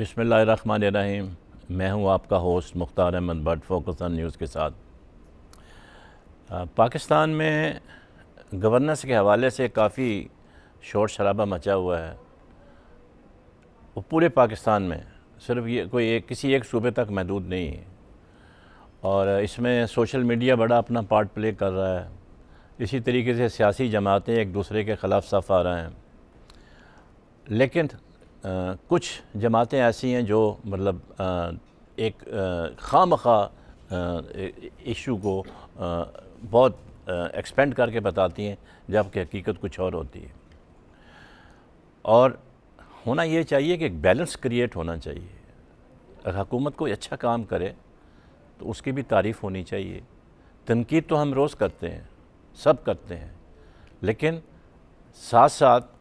बिस्मिल्लाहिर्रहमानिर्रहीम। मैं हूं आपका host Mukhtar Ahmed Bhatt focus on news के साथ। पाकिस्तान में गवर्नेंस के हवाले से काफ़ी शोर शराबा मचा हुआ है। वो पूरे पाकिस्तान में, सिर्फ ये कोई किसी एक सूबे तक महदूद नहीं है। और इसमें सोशल मीडिया बड़ा अपना पार्ट प्ले कर रहा है। इसी तरीके से सियासी जमातें एक दूसरे के ख़िलाफ़ सफ़ आ रहे हैं। लेकिन कुछ जमातें ऐसी हैं जो मतलब एक खामखा इशू को बहुत एक्सपेंड करके बताती हैं, जबकि हकीकत कुछ और होती है। और होना ये चाहिए कि एक बैलेंस क्रिएट होना चाहिए। अगर हुकूमत कोई अच्छा काम करे तो उसकी भी तारीफ़ होनी चाहिए। तनकीद तो हम रोज़ करते हैं, सब करते हैं, लेकिन साथ साथ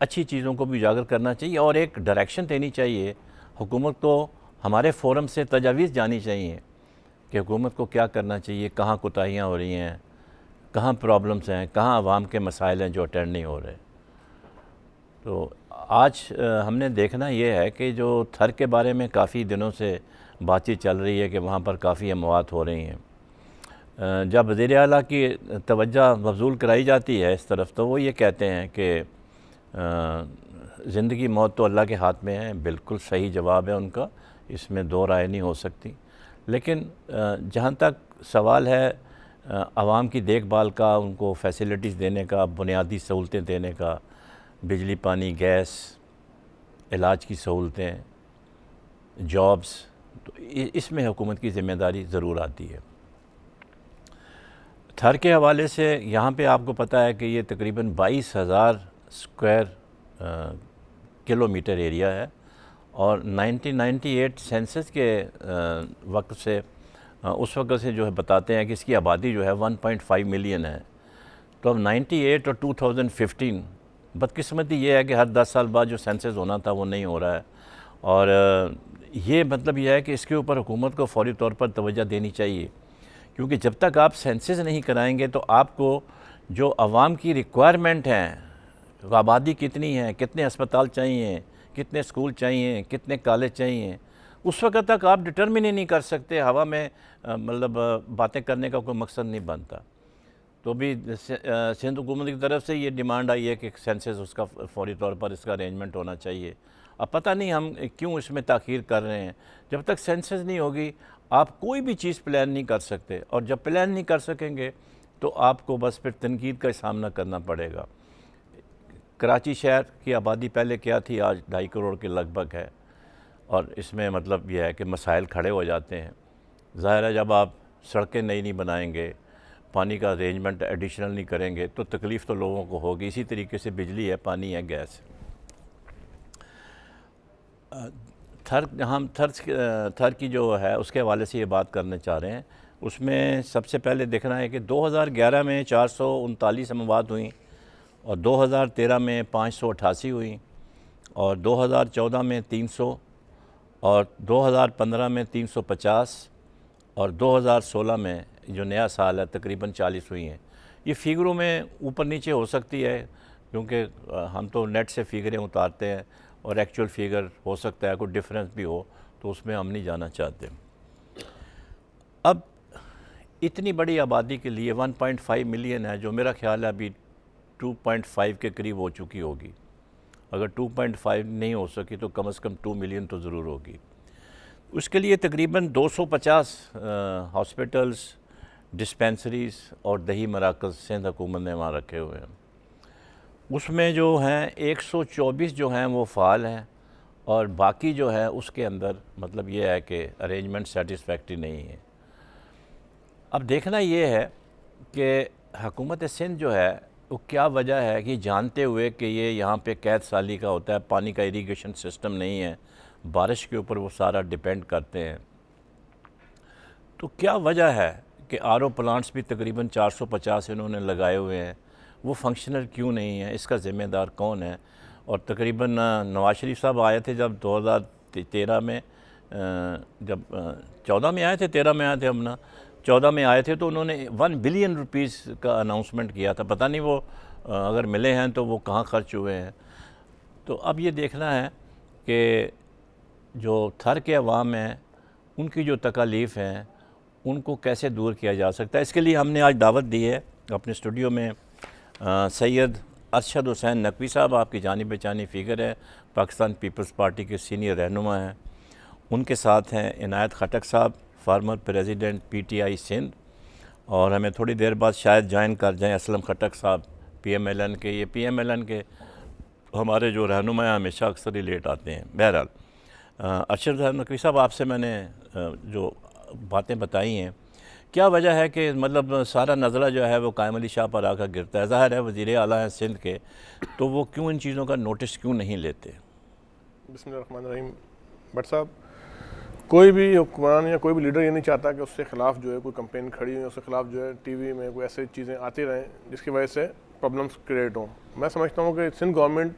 अच्छी चीज़ों को भी उजागर करना चाहिए और एक डायरेक्शन देनी चाहिए। हुकूमत को हमारे फोरम से तजावीज़ जानी चाहिए कि हुकूमत को क्या करना चाहिए, कहाँ कोताहियाँ हो रही हैं, कहाँ प्रॉब्लम्स हैं, कहाँ आवाम के मसाइल हैं जो अटेंड नहीं हो रहे। तो आज हमने देखना ये है कि जो थर के बारे में काफ़ी दिनों से बातचीत चल रही है कि वहाँ पर काफ़ी अमवात हो रही हैं। जब वज़ीर आला की तवज्जो मबज़ूल कराई जाती है इस तरफ, तो वो ये कहते हैं कि ज़िंदगी मौत तो अल्लाह के हाथ में है। बिल्कुल सही जवाब है उनका, इसमें दो राय नहीं हो सकती। लेकिन जहाँ तक सवाल है आवाम की देखभाल का, उनको फैसिलिटीज़ देने का, बुनियादी सहूलतें देने का, बिजली पानी गैस, इलाज की सहूलतें, जॉब्स, तो इसमें हुकूमत की ज़िम्मेदारी ज़रूर आती है। थर के हवाले से यहाँ पे आपको पता है कि ये तकरीबन 22,000 स्क्वायर किलोमीटर एरिया है और 1998 सेंसस के वक्त से उस वक्त से जो है बताते हैं कि इसकी आबादी जो है 1.5 मिलियन है। तो अब 98 और 2015 बदकिस्मती ये है कि हर 10 साल बाद जो सेंसस होना था वो नहीं हो रहा है। और ये मतलब यह है कि इसके ऊपर हुकूमत को फौरी तौर पर तवज्जो देनी चाहिए, क्योंकि जब तक आप सेंसस नहीं कराएंगे तो आपको जो आवाम की रिक्वायरमेंट हैं, आबादी कितनी है, कितने अस्पताल चाहिए, कितने स्कूल चाहिए, कितने कॉलेज चाहिए, उस वक्त तक आप डिटर्मिन ही नहीं कर सकते। हवा में मतलब बातें करने का कोई मकसद नहीं बनता। तो भी सिंध हुकूमत की तरफ से ये डिमांड आई है कि सेंसस उसका फौरी तौर पर इसका अरेंजमेंट होना चाहिए। अब पता नहीं हम क्यों इसमें ताख़ीर कर रहे हैं। जब तक सेंसस नहीं होगी आप कोई भी चीज़ प्लान नहीं कर सकते, और जब प्लान नहीं कर सकेंगे तो आपको बस फिर तनकीद का सामना करना पड़ेगा। कराची शहर की आबादी पहले क्या थी, आज 2.5 करोड़ के लगभग है। और इसमें मतलब यह है कि मसाइल खड़े हो जाते हैं। ज़ाहिर है जब आप सड़कें नई नहीं बनाएंगे, पानी का अरेंजमेंट एडिशनल नहीं करेंगे तो तकलीफ़ तो लोगों को होगी। इसी तरीके से बिजली है, पानी है, गैस है। हम थर की जो है उसके हवाले से ये बात करना चाह रहे हैं। उसमें सबसे पहले देखना है कि 2011 में 439 अमवात हुई और 2013 में 588 हुई और 2014 में 300 और 2015 में 350 और 2016 में जो नया साल है तकरीबन 40 हुई हैं। ये फ़िगरों में ऊपर नीचे हो सकती है, क्योंकि हम तो नेट से फ़िगरें उतारते हैं और एक्चुअल फ़िगर हो सकता है कोई डिफरेंस भी हो, तो उसमें हम नहीं जाना चाहते। अब इतनी बड़ी आबादी के लिए 1.5 मिलियन है, जो मेरा ख्याल है अभी 2.5 के करीब हो चुकी होगी। अगर 2.5 नहीं हो सकी तो कम से कम 2 मिलियन तो ज़रूर होगी। उसके लिए तकरीबन 250 हॉस्पिटल्स, डिस्पेंसरीज़ और दही मराकज़ सिंध हुकूमत ने वहाँ रखे हुए हैं। उसमें जो हैं 124 जो हैं वो फ़ाल हैं और बाकी जो है उसके अंदर मतलब ये है कि अरेंजमेंट सेटिस्फैक्ट्री नहीं है। अब देखना ये है कि हुकूमत सिंध जो है वो क्या वजह है कि जानते हुए कि ये यहाँ पे कैद साली का होता है, पानी का इरिगेशन सिस्टम नहीं है, बारिश के ऊपर वो सारा डिपेंड करते हैं, तो क्या वजह है कि आरओ प्लांट्स भी तकरीबन 450 इन्होंने लगाए हुए हैं, वो फंक्शनल क्यों नहीं है, इसका ज़िम्मेदार कौन है। और तकरीबन नवाज शरीफ साहब आए थे जब 2013 में, जब 14 में आए थे, 13 में आए थे, हम ना 14 में आए थे, तो उन्होंने 1 बिलियन रुपीस का अनाउंसमेंट किया था। पता नहीं वो अगर मिले हैं तो वो कहाँ खर्च हुए हैं। तो अब ये देखना है कि जो थर के अवाम हैं उनकी जो तकालीफ़ हैं उनको कैसे दूर किया जा सकता है। इसके लिए हमने आज दावत दी है अपने स्टूडियो में सैयद अरशद हुसैन नकवी साहब, आपकी जानी पहचानी फ़िगर है, पाकिस्तान पीपल्स पार्टी के सीनियर रहनुमा हैं। उनके साथ हैं इनायत खटक साहब, फार्मर प्रेसिडेंट PTI सिंध, और हमें थोड़ी देर बाद शायद ज्वाइन कर जाएं असलम खटक साहब PMLN के। ये PMLN के हमारे जो रहनुमा हैं हमेशा अक्सर ही लेट आते हैं। बहरहाल अरशद नकवी साहब, आपसे मैंने जो बातें बताई हैं, क्या वजह है कि मतलब सारा नज़रा जो है वो कायम अली शाह पर आकर गिरता है? ज़ाहिर है वज़ीर आला हैं सिंध के, तो वो क्यों इन चीज़ों का नोटिस क्यों नहीं लेते? बिस्मिल्लाहिर्रहमानिर्रहीम। भट्ट साहब, कोई भी हुक्मरान या कोई भी लीडर ये नहीं चाहता कि उसके ख़िलाफ़ जो है कोई कंपेन खड़ी हो, उसके ख़िलाफ़ जो है टीवी में कोई ऐसी चीज़ें आती रहें जिसकी वजह से प्रॉब्लम्स क्रिएट हों। मैं समझता हूँ कि सिंध गवर्नमेंट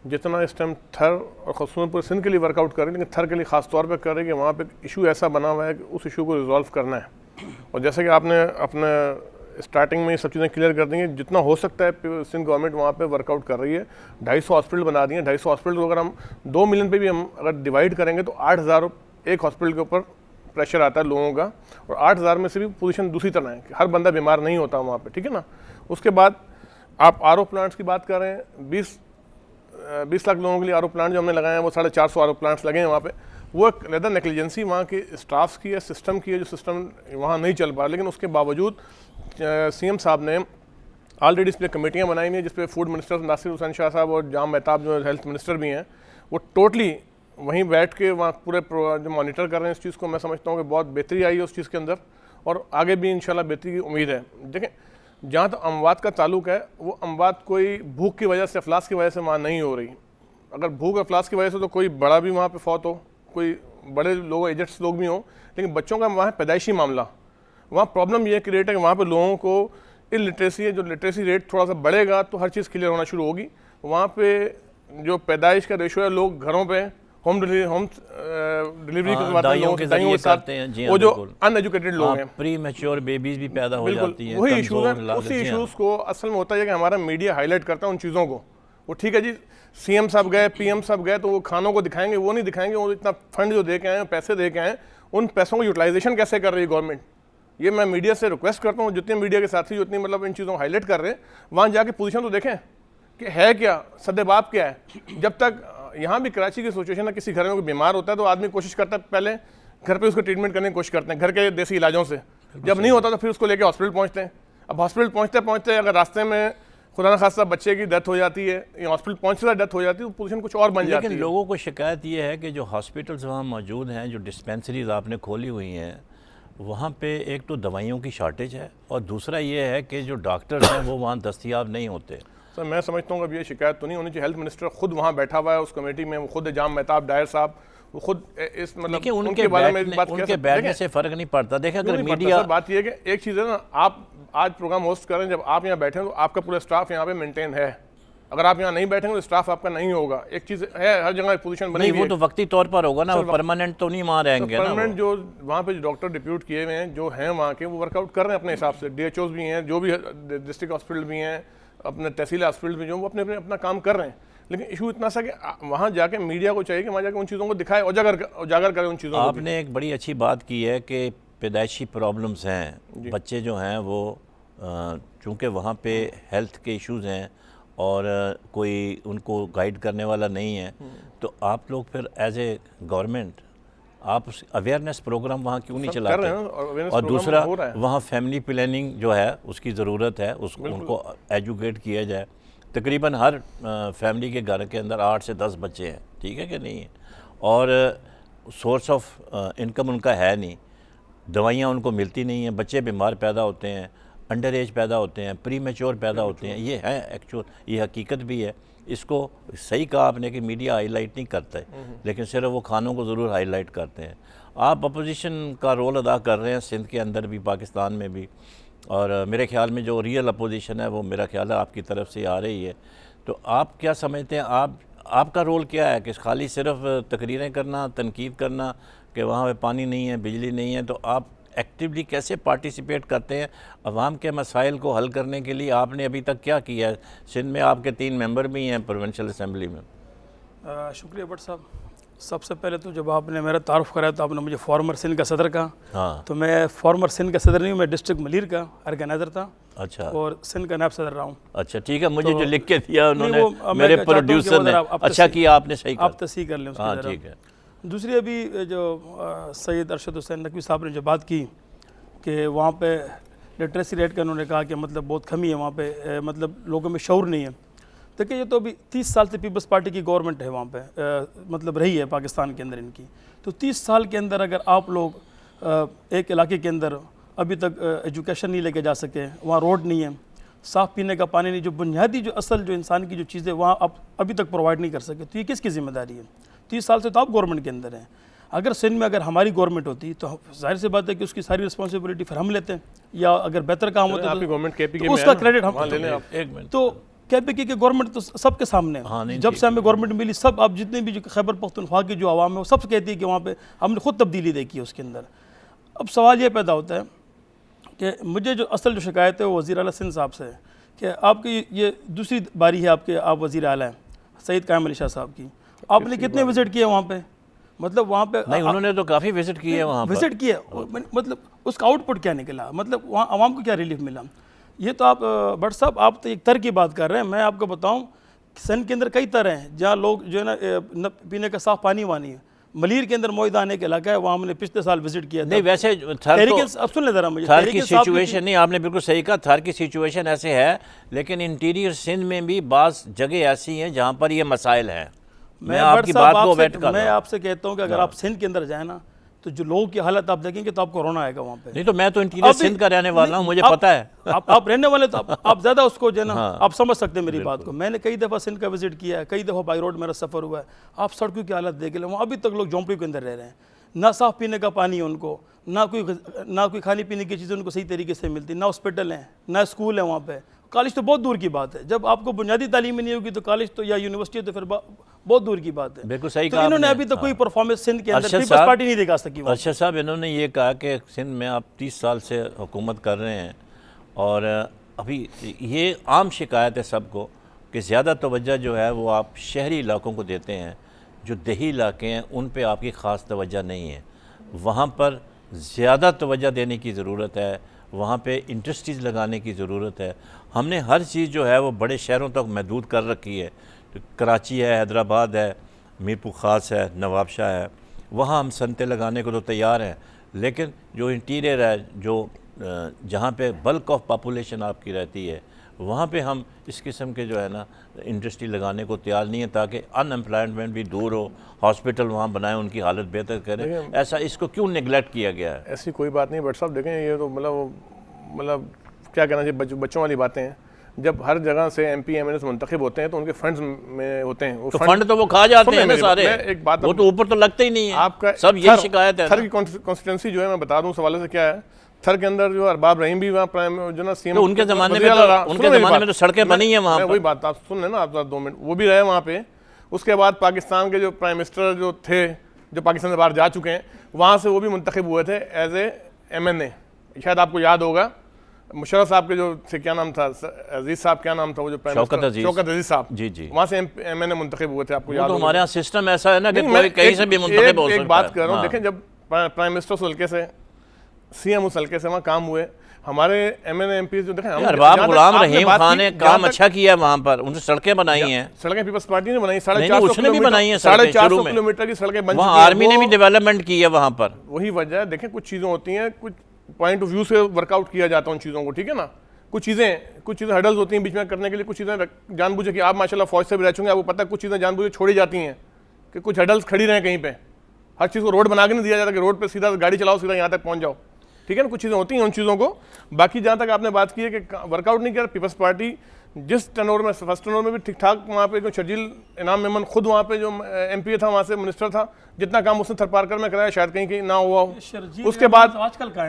जितना इस टाइम थर और ख़ुसूसन पूरे सिंध के लिए वर्कआउट कर रही है, लेकिन थर के लिए ख़ास तौर पर कर रही है कि वहाँ पर इशू ऐसा बना हुआ है कि उस इशू को रिजॉल्व करना है। और जैसे कि आपने अपने स्टार्टिंग में ये सब चीज़ें क्लियर कर दी हैं, जितना हो सकता है सिंध गवर्नमेंट वहाँ पे वर्कआउट कर रही है। 250 हॉस्पिटल बना दिए हैं। 250 हॉस्पिटल को अगर हम 2 मिलियन पे भी हम अगर डिवाइड करेंगे तो 8000 एक हॉस्पिटल के ऊपर प्रेशर आता है लोगों का, और 8000 में से भी पोजीशन दूसरी तरह है कि हर बंदा बीमार नहीं होता वहाँ पे, ठीक है ना। उसके बाद आप RO प्लांट्स की बात कर रहे हैं, 20 लाख लोगों के लिए RO प्लांट जो हमने लगाए हैं वो 450 RO प्लांट्स लगे हैं वहाँ पे। वो एक लेदर नेग्लिजेंसी वहाँ के स्टाफ्स की है, सिस्टम की है, जो सिस्टम वहाँ नहीं चल पा रहा। लेकिन उसके बावजूद CM साहब ने ऑलरेडी इस पर कमेटियाँ बनाई हुई हैं, जिस पे फूड मिनिस्टर नासिर हुसैन शाह साहब और जाम मेहताब जो हेल्थ मिनिस्टर भी हैं, वो टोटली वहीं बैठ के वहाँ पूरे जो मॉनिटर कर रहे हैं इस चीज़ को। मैं समझता हूँ कि बहुत बेहतरी आई है उस चीज़ के अंदर, और आगे भी इंशाल्लाह बेहतरी की उम्मीद है। देखें, जहाँ तक अमवात का ताल्लुक है, वो अमवात कोई भूख की वजह से, अफलास की वजह से वहाँ नहीं हो रही। अगर भूख अफलास की वजह से तो कोई बड़ा भी वहाँ पे फौत हो, कोई बड़े लोग एजेंट्स लोग भी हों, लेकिन बच्चों का वहाँ पैदाइशी मामला, वहाँ प्रॉब्लम ये क्रिएट है कि वहाँ पे लोगों को इलिटरेसी है, जो लिटरेसी रेट थोड़ा सा बढ़ेगा तो हर चीज़ क्लियर होना शुरू होगी। वहाँ पे जो पैदाइश का रेशो है, लोग घरों पे होम डिलीवरी करवाते हैं, लोगों के साथ हैं, वो जो अनएजुकेटेड लोग हैं, प्री मैच्योर बेबीज भी पैदा हो जाती हैं। वही इशूज़ हैं। उसी इशूज़ को असल में होता है कि हमारा मीडिया हाईलाइट करता है उन चीज़ों को। वो ठीक है जी, CM साहब गए, PM साहब गए तो वो खानों को दिखाएंगे, वो नहीं दिखाएंगे वो इतना फंड जो दे के आए, पैसे दे के आए, उन पैसों को यूटिलाइजेशन कैसे कर रही है गवर्नमेंट। ये मैं मीडिया से रिक्वेस्ट करता हूँ, जितने मीडिया के साथी जितनी मतलब इन चीज़ों को हाईलाइट कर रहे हैं, वहाँ जाके पोजीशन तो देखें कि है क्या, सद्देबाब क्या है। जब तक यहाँ भी कराची की सिचुएशन है, किसी घर में कोई बीमार होता है तो आदमी कोशिश करता है पहले घर पे उसको ट्रीटमेंट करने की कोशिश करते हैं घर के देसी इलाजों से। जब नहीं होता तो फिर उसको लेके हॉस्पिटल पहुँचते हैं। अब हॉस्पिटल पहुँचते पहुँचते अगर रास्ते में खुदा न खासा बच्चे की डेथ हो जाती है या हॉस्पिटल पहुँचते डेथ हो जाती है, तो पोजीशन कुछ और बन जाती है। लेकिन लोगों को शिकायत ये है कि जो हॉस्पिटल्स वहाँ मौजूद हैं, जो डिस्पेंसरीज आपने खोली हुई हैं, वहाँ पे एक तो दवाइयों की शार्टेज है, और दूसरा ये है कि जो डॉक्टर्स हैं वो वहाँ दस्तयाब नहीं होते। सर मैं समझता हूँ कि अब ये शिकायत तो नहीं होनी चाहिए। हेल्थ मिनिस्टर खुद वहाँ बैठा हुआ है उस कमेटी में, वो खुद जाम मेहताब डायर साहब, वो खुद इस मतलब उनके बारे में बात उनके बैठने से फ़र्क नहीं पड़ता। देखिए अगर मीडिया, बात ये है कि एक चीज़ है ना, आप आज प्रोग्राम होस्ट करें, जब आप यहाँ बैठे हैं तो आपका पूरा स्टाफ यहाँ पे मेंटेन है। अगर आप यहाँ नहीं बैठेंगे तो स्टाफ आपका नहीं होगा। एक चीज़ है, हर जगह पोजीशन बनी हुई है। वो तो वक्ती तौर पर होगा ना, वो परमानेंट तो नहीं वहाँ रहेंगे ना। परमानेंट जो वहाँ पे डॉक्टर डिप्यूट किए हुए हैं जो हैं वहाँ के, वो वर्कआउट कर रहे हैं अपने हिसाब से। DHOs भी हैं, जो भी डिस्ट्रिक्ट हॉस्पिटल भी हैं, अपने तहसील हॉस्पिटल भी जो, वो अपने अपना काम कर रहे हैं। लेकिन इशू इतना सा कि वहाँ जाके मीडिया को चाहिए कि वहाँ जाके उन चीज़ों को दिखाए, उजागर करे उन चीज़ों को। आपने एक बड़ी अच्छी बात की है कि पैदाइशी प्रॉब्लम्स हैं, बच्चे जो हैं वो चूँकि वहाँ पे हेल्थ के इश्यूज़ हैं और कोई उनको गाइड करने वाला नहीं है, तो आप लोग फिर एज ए गवर्नमेंट आप उस अवेयरनेस प्रोग्राम वहाँ क्यों नहीं चलाते? और दूसरा वहाँ फैमिली प्लानिंग जो है उसकी ज़रूरत है, उसको उनको एजुकेट किया जाए। तकरीबन हर फैमिली के घर के अंदर 8 से 10 बच्चे हैं, ठीक है कि नहीं है, और सोर्स ऑफ इनकम उनका है नहीं, दवाइयाँ उनको मिलती नहीं हैं, बच्चे बीमार पैदा होते हैं, अंडर एज पैदा होते हैं, प्री मैच्योर पैदा होते हैं। ये है एक्चुअल, ये हकीकत भी है। इसको सही कहा आपने कि मीडिया हाईलाइट नहीं करता है, लेकिन सिर्फ वो खानों को ज़रूर हाईलाइट करते हैं। आप अपोजिशन का रोल अदा कर रहे हैं सिंध के अंदर भी, पाकिस्तान में भी, और मेरे ख्याल में जो रियल अपोजिशन है वो मेरा ख्याल है आपकी तरफ से आ रही है। तो आप क्या समझते हैं, आपका रोल क्या है? कि खाली सिर्फ तकरीरें करना, तनकीद करना कि वहाँ पे पानी नहीं है, बिजली नहीं है, तो आप एक्टिवली कैसे पार्टिसिपेट करते हैं अवाम के मसाइल को हल करने के लिए? आपने अभी तक क्या किया है? सिंध में आपके 3 मेंबर भी हैं प्रोविंशियल असम्बली में। शुक्रिया भट्ट साहब। सबसे पहले तो जब आपने मेरा तारुफ कराया तो आपने मुझे फॉर्मर सिंध का सदर कहा। हाँ। तो मैं फॉर्मर सिंध का सदर नहीं हूँ, मैं डिस्ट्रिक्ट मलीर का ऑर्गेनाइजर था। अच्छा। और सिंध का नायब सदर रहा हूँ। अच्छा ठीक है, मुझे तो जो लिख के दिया उन्होंने मैं मेरे चाहता हूँ कि वो प्रोड्यूसर ने, ज़रा आप अच्छा किया आपने, सही आप कहा। तस्हीह कर लें उसकी हाँ ज़रा। ठीक है। दूसरी अभी जो सैयद अरशद हुसैन नकवी साहब ने जो बात की कि वहाँ पे लिटरेसी रेट का उन्होंने कहा कि मतलब बहुत कमी है वहाँ पे, मतलब लोगों में शऊर नहीं है। देखिए ये तो अभी 30 साल से पीपल्स पार्टी की गवर्नमेंट है वहाँ पे, मतलब रही है पाकिस्तान के अंदर इनकी। तो 30 साल के अंदर अगर आप लोग एक इलाके के अंदर अभी तक एजुकेशन नहीं लेके जा सके, वहाँ रोड नहीं है, साफ़ पीने का पानी नहीं, जो बुनियादी जो असल जो इंसान की जो चीज़ें वहाँ आप अभी तक प्रोवाइड नहीं कर सके, तो ये किसकी ज़िम्मेदारी है? 30 साल से तो आप गवर्नमेंट के अंदर हैं। अगर सिंध में अगर हमारी गवर्नमेंट होती तो जाहिर सी बात है कि उसकी सारी रिस्पॉन्सिबिलिटी फिर हम लेते हैं, या अगर बेहतर काम होता आपकी गवर्नमेंट केपीके तो में उसका है ना, क्रेडिट हम वहाँ ले लें आप। एक मिनट। तो केपीके की गवर्नमेंट तो सबके सामने हाँ, नहीं, जब ठीक से हमें गवर्नमेंट मिली, सब आप जितने भी जो खैबर पख्तूनख्वा की जो आवाम है वो सब कहती है कि वहाँ पे हमने खुद तब्दीली देखी है उसके अंदर। अब सवाल ये पैदा होता है कि मुझे जो असल जो शिकायत है वो वज़ीर आला सिंध साहब से है कि आपकी ये दूसरी बारी है, आपके आप वज़ीर आला हैं सईद कायम अली शाह साहब की, आपने कितने विज़िट किए वहाँ पे? मतलब वहाँ पे नहीं, उन्होंने तो काफ़ी विजिट किए वहाँ पर। विजिट किया, मतलब उसका आउटपुट क्या निकला, मतलब वहाँ आवाम को क्या रिलीफ मिला? ये तो आप भट्ट साहब आप तो एक तर की बात कर रहे हैं। मैं आपको बताऊं सिंध के अंदर कई तरह हैं जहाँ लोग जो है ना पीने का साफ पानी वानी है। मलीर के अंदर मोइदाने के इलाका है, वहाँ हमने पिछले साल विजिट किया था। नहीं वैसे अब सुन ले जरा मुझे, थर की सिचुएशन नहीं, आपने बिल्कुल सही कहा, थर की सिचुएशन ऐसे है, लेकिन इंटीरियर सिंध में भी बाज़ जगह ऐसी हैं जहाँ पर ये मसाइल हैं। मैं आपकी बात को वेट कर रहा हूं। मैं आपसे कहता हूँ कि अगर आप सिंध के अंदर जाए ना तो जो लोगों की हालत आप देखेंगे तो आपको रोना आएगा वहाँ पे। नहीं तो मैं तो इंटीरियर सिंध का रहने वाला हूँ, मुझे पता है। आप रहने वाले तो आप ज़्यादा उसको जो है ना आप समझ सकते हैं मेरी बात को। मैंने कई दफ़ा सिंध का विजिट किया है, कई दफ़ा बाई रोड मेरा सफ़र हुआ है। आप सड़कों की हालत देख लें, वहाँ अभी तक लोग झोंपड़ियों के अंदर रह रहे हैं, ना साफ़ पीने का पानी है उनको, ना कोई खाने पीने की चीज़ें उनको सही तरीके से मिलती, ना हॉस्पिटल हैं, ना स्कूल है वहाँ पे। कॉलेज तो बहुत दूर की बात है, जब आपको बुनियादी तालीम नहीं होगी तो कॉलेज तो या यूनिवर्सिटी तो फिर बहुत दूर की बात है। बिल्कुल सही तो कहा इन्होंने आपने। अभी तक कोई परफॉर्मेंस सिंध के अंदर अरशद पीपल्स साहब- पार्टी नहीं दिखा सकी। अरशद साहब इन्होंने ये कहा कि सिंध में आप 30 साल से हुकूमत कर रहे हैं और अभी ये आम शिकायत है सबको कि ज़्यादा तवज्जो जो है वो आप शहरी इलाकों को देते हैं, जो देही इलाके हैं उन पे आपकी ख़ास तवज्जो नहीं है। वहाँ पर ज़्यादा तवज्जो देने की ज़रूरत है, वहाँ पे इंडस्ट्रीज़ लगाने की ज़रूरत है। हमने हर चीज़ जो है वो बड़े शहरों तक महदूद कर रखी है। तो कराची है, हैदराबाद है, मीरपुर ख़ास है, नवाबशाह है, वहाँ हम सनतें लगाने को तो तैयार हैं, लेकिन जो इंटीरियर है, जो जहाँ पे बल्क ऑफ पॉपुलेशन आपकी रहती है, वहाँ पे हम इस किस्म के जो है ना इंडस्ट्री लगाने को तैयार नहीं है, ताकि अनएम्प्लॉयमेंट भी दूर हो, हॉस्पिटल वहाँ बनाएं, उनकी हालत बेहतर करें। ऐसा इसको क्यों नेगलेक्ट किया गया है? ऐसी कोई बात नहीं। बट साहब देखें, ये तो मतलब क्या कहना चाहिए, बच्चों वाली बातें हैं। जब हर जगह से MP MLA मुंतखब होते हैं तो उनके फंड्स में होते हैं, वो तो फंड तो वो खा जाते हैं ना सारे, एक बात वो तो ऊपर तो लगते ही नहीं है। आपका सब ये शिकायत है। थर की कॉन्स्टिट्यूंसी जो है, मैं बता दूं उस हवाले से क्या है। थर के अंदर जो अरबाब रहीम भी वहाँ प्राइम जो ना CM, तो उनके ज़माने में तो सड़कें बनी हैं वहाँ पर। वही बात आप सुन लें ना, आप 2 मिनट, वो भी रहे वहाँ पे। उसके बाद पाकिस्तान के जो प्राइम मिनिस्टर जो थे, जो पाकिस्तान से बाहर जा चुके हैं, वहाँ से वो भी मुंतखब हुए थे एज ए MNA। शायद आपको याद होगा मुशर्रफ साहब के जो थे, क्या नाम था, अजीज साहब, क्या नाम था वो जो प्राइम मिनिस्टर, शौकत अजीज साहब, जी वहाँ से MNA मुंतखब हुए थे, आपको याद तो होगा। हमारे यहाँ सिस्टम ऐसा है ना कि कोई कहीं से भी मुंतखब हो सकता है। एक बात कर रहा हूँ, देखें जब प्राइम मिनिस्टर उस हल्के से, CM उस हल्के से वहाँ काम हुए, हमारे MNA MPs जो देखें, अरबाब गुलाम रहीम खान ने काम अच्छा किया है वहाँ पर, उन्होंने सड़कें बनाई हैं। सड़कें पीपल्स पार्टी ने बनाई, 450 किलोमीटर की सड़कें बन वहाँ आर्मी ने भी डेवलपमेंट की है वहाँ पर। वही वजह है। देखें कुछ चीज़ें होती हैं, कुछ पॉइंट ऑफ व्यू से वर्कआउट किया जाता है उन चीज़ों को, ठीक है ना। कुछ चीज़ें हडल्स होती हैं बीच में करने के लिए, कुछ चीज़ें जानबूझे कि आप माशाल्लाह फौज से भी रह चुके हैं, आपको पता है कुछ चीज़ें जानबूझे छोड़ी जाती हैं कि कुछ हडल्स खड़ी रहें कहीं पे। हर चीज़ को रोड बना के नहीं दिया जाता कि रोड पे सीधा गाड़ी चलाओ, सीधा यहाँ तक पहुँच जाओ, ठीक है ना। कुछ चीज़ें होती हैं उन चीज़ों को। बाकी जहाँ तक आपने बात की है कि वर्कआउट नहीं किया पीपल्स पार्टी, जिस टर्नओवर में, फर्स्ट टर्नओवर में भी ठीक ठाक वहाँ पे जो शर्जील इनाम मेमन खुद वहाँ पे जो MP था, वहाँ से मिनिस्टर था, जितना काम उसने थरपारकर में कराया शायद कहीं ना हुआ हो। उसके बाद आजकल का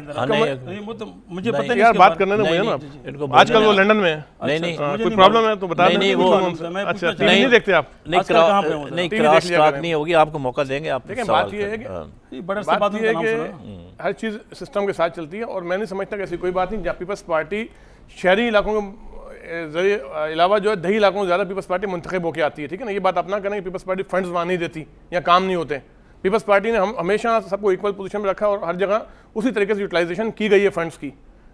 मुझे पता नहीं यार, बात करने दो मुझे ना, आजकल वो लंदन में है। नहीं कोई प्रॉब्लम है तो बता नहीं, वो अच्छा नहीं देखते आप? नहीं, क्रॉस टॉक नहीं होगी, आपको मौका देंगे। आप देखें, बात ये है कि हर चीज़ सिस्टम के साथ चलती है, और मैं नहीं समझता कि ऐसी कोई बात नहीं जहाँ पीपल्स पार्टी शहरी इलाकों जरिए अलावा जो है 10 लाखों से ज़्यादा पीपल्स पार्टी मुंतखब होकर आती है, ठीक है ना। ये बात आप ना करें कि पीपल्स पार्टी फंड्स वहाँ नहीं देती या काम नहीं होते। पीपल्स पार्टी ने हम हमेशा सबको इक्वल पोजीशन में रखा और हर जगह उसी तरीके से यूटिलाइजेशन की गई है फंड्स की।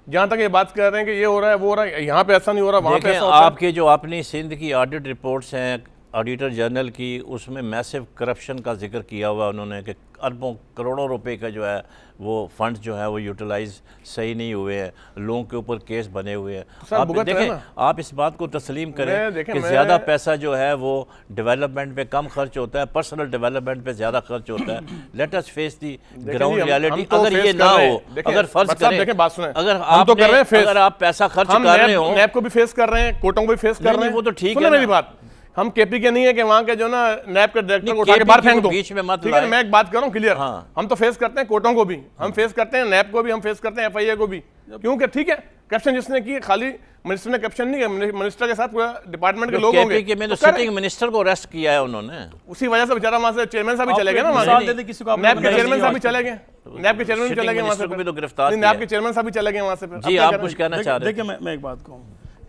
जहाँ तक ये बात कर रहे हैं कि ये हो रहा है वो हो रहा है, यहाँ पे ऐसा नहीं हो रहा, वहाँ पे देखें ऐसा होता है। आपके जो अपनी सिंध की ऑडिट रिपोर्ट्स हैं ऑडिटर जनरल की, उसमें मैसिव करप्शन का जिक्र किया हुआ उन्होंने कि अरबों करोड़ों रुपए का जो है वो फंड जो है वो यूटिलाइज सही नहीं हुए हैं, लोगों के ऊपर केस बने हुए हैं। सर, आप भुगत रहे हैं देखें, ना। आप इस बात को तस्लीम करें देखें, कि ज़्यादा पैसा जो है वो डेवलपमेंट पे कम खर्च होता है, पर्सनल डेवलपमेंट पे ज़्यादा खर्च होता है। लेट अस फेस दी ग्राउंड रियलिटी। अगर ये ना हो, अगर फर्ज करें, अगर आप पैसा खर्च कर रहे हो, नैब को भी फेस कर रहे हैं, कोर्टों को भी फेस कर रहे हैं, वो तो ठीक है। मेरी बात, हम केपी के नहीं है कि वहां के जो ना नैब के डायरेक्टर को उठा के बाहर फेंक दो, बीच में मत ठीक है। मैं एक बात कर रहा हूं क्लियर, हाँ। हम तो फेस करते हैं कोर्टों को भी, हम फेस करते हैं नैब को भी, हम फेस करते हैं एफआईए को भी, क्योंकि ठीक है करप्शन जिसने की खाली मिनिस्टर ने करप्शन नहीं किया, मिनिस्टर के साथ पूरा डिपार्टमेंट के लोग होंगे। केपी में तो सिटिंग मिनिस्टर को अरेस्ट किया है उन्होंने, उसी वजह से बेचारा वहां से चेयरमैन साहब भी चले गए ना, वहां नैब के चेयरमैन साहब भी चले गए, नैब के चेयरमैन भी चले गए वहां से, भी तो गिरफ्तार नैब के चेयरमैन साहब भी चले गए वहां से। जी आप कुछ कहना चाह रहे हैं? देखिए मैं एक बात कहूँ,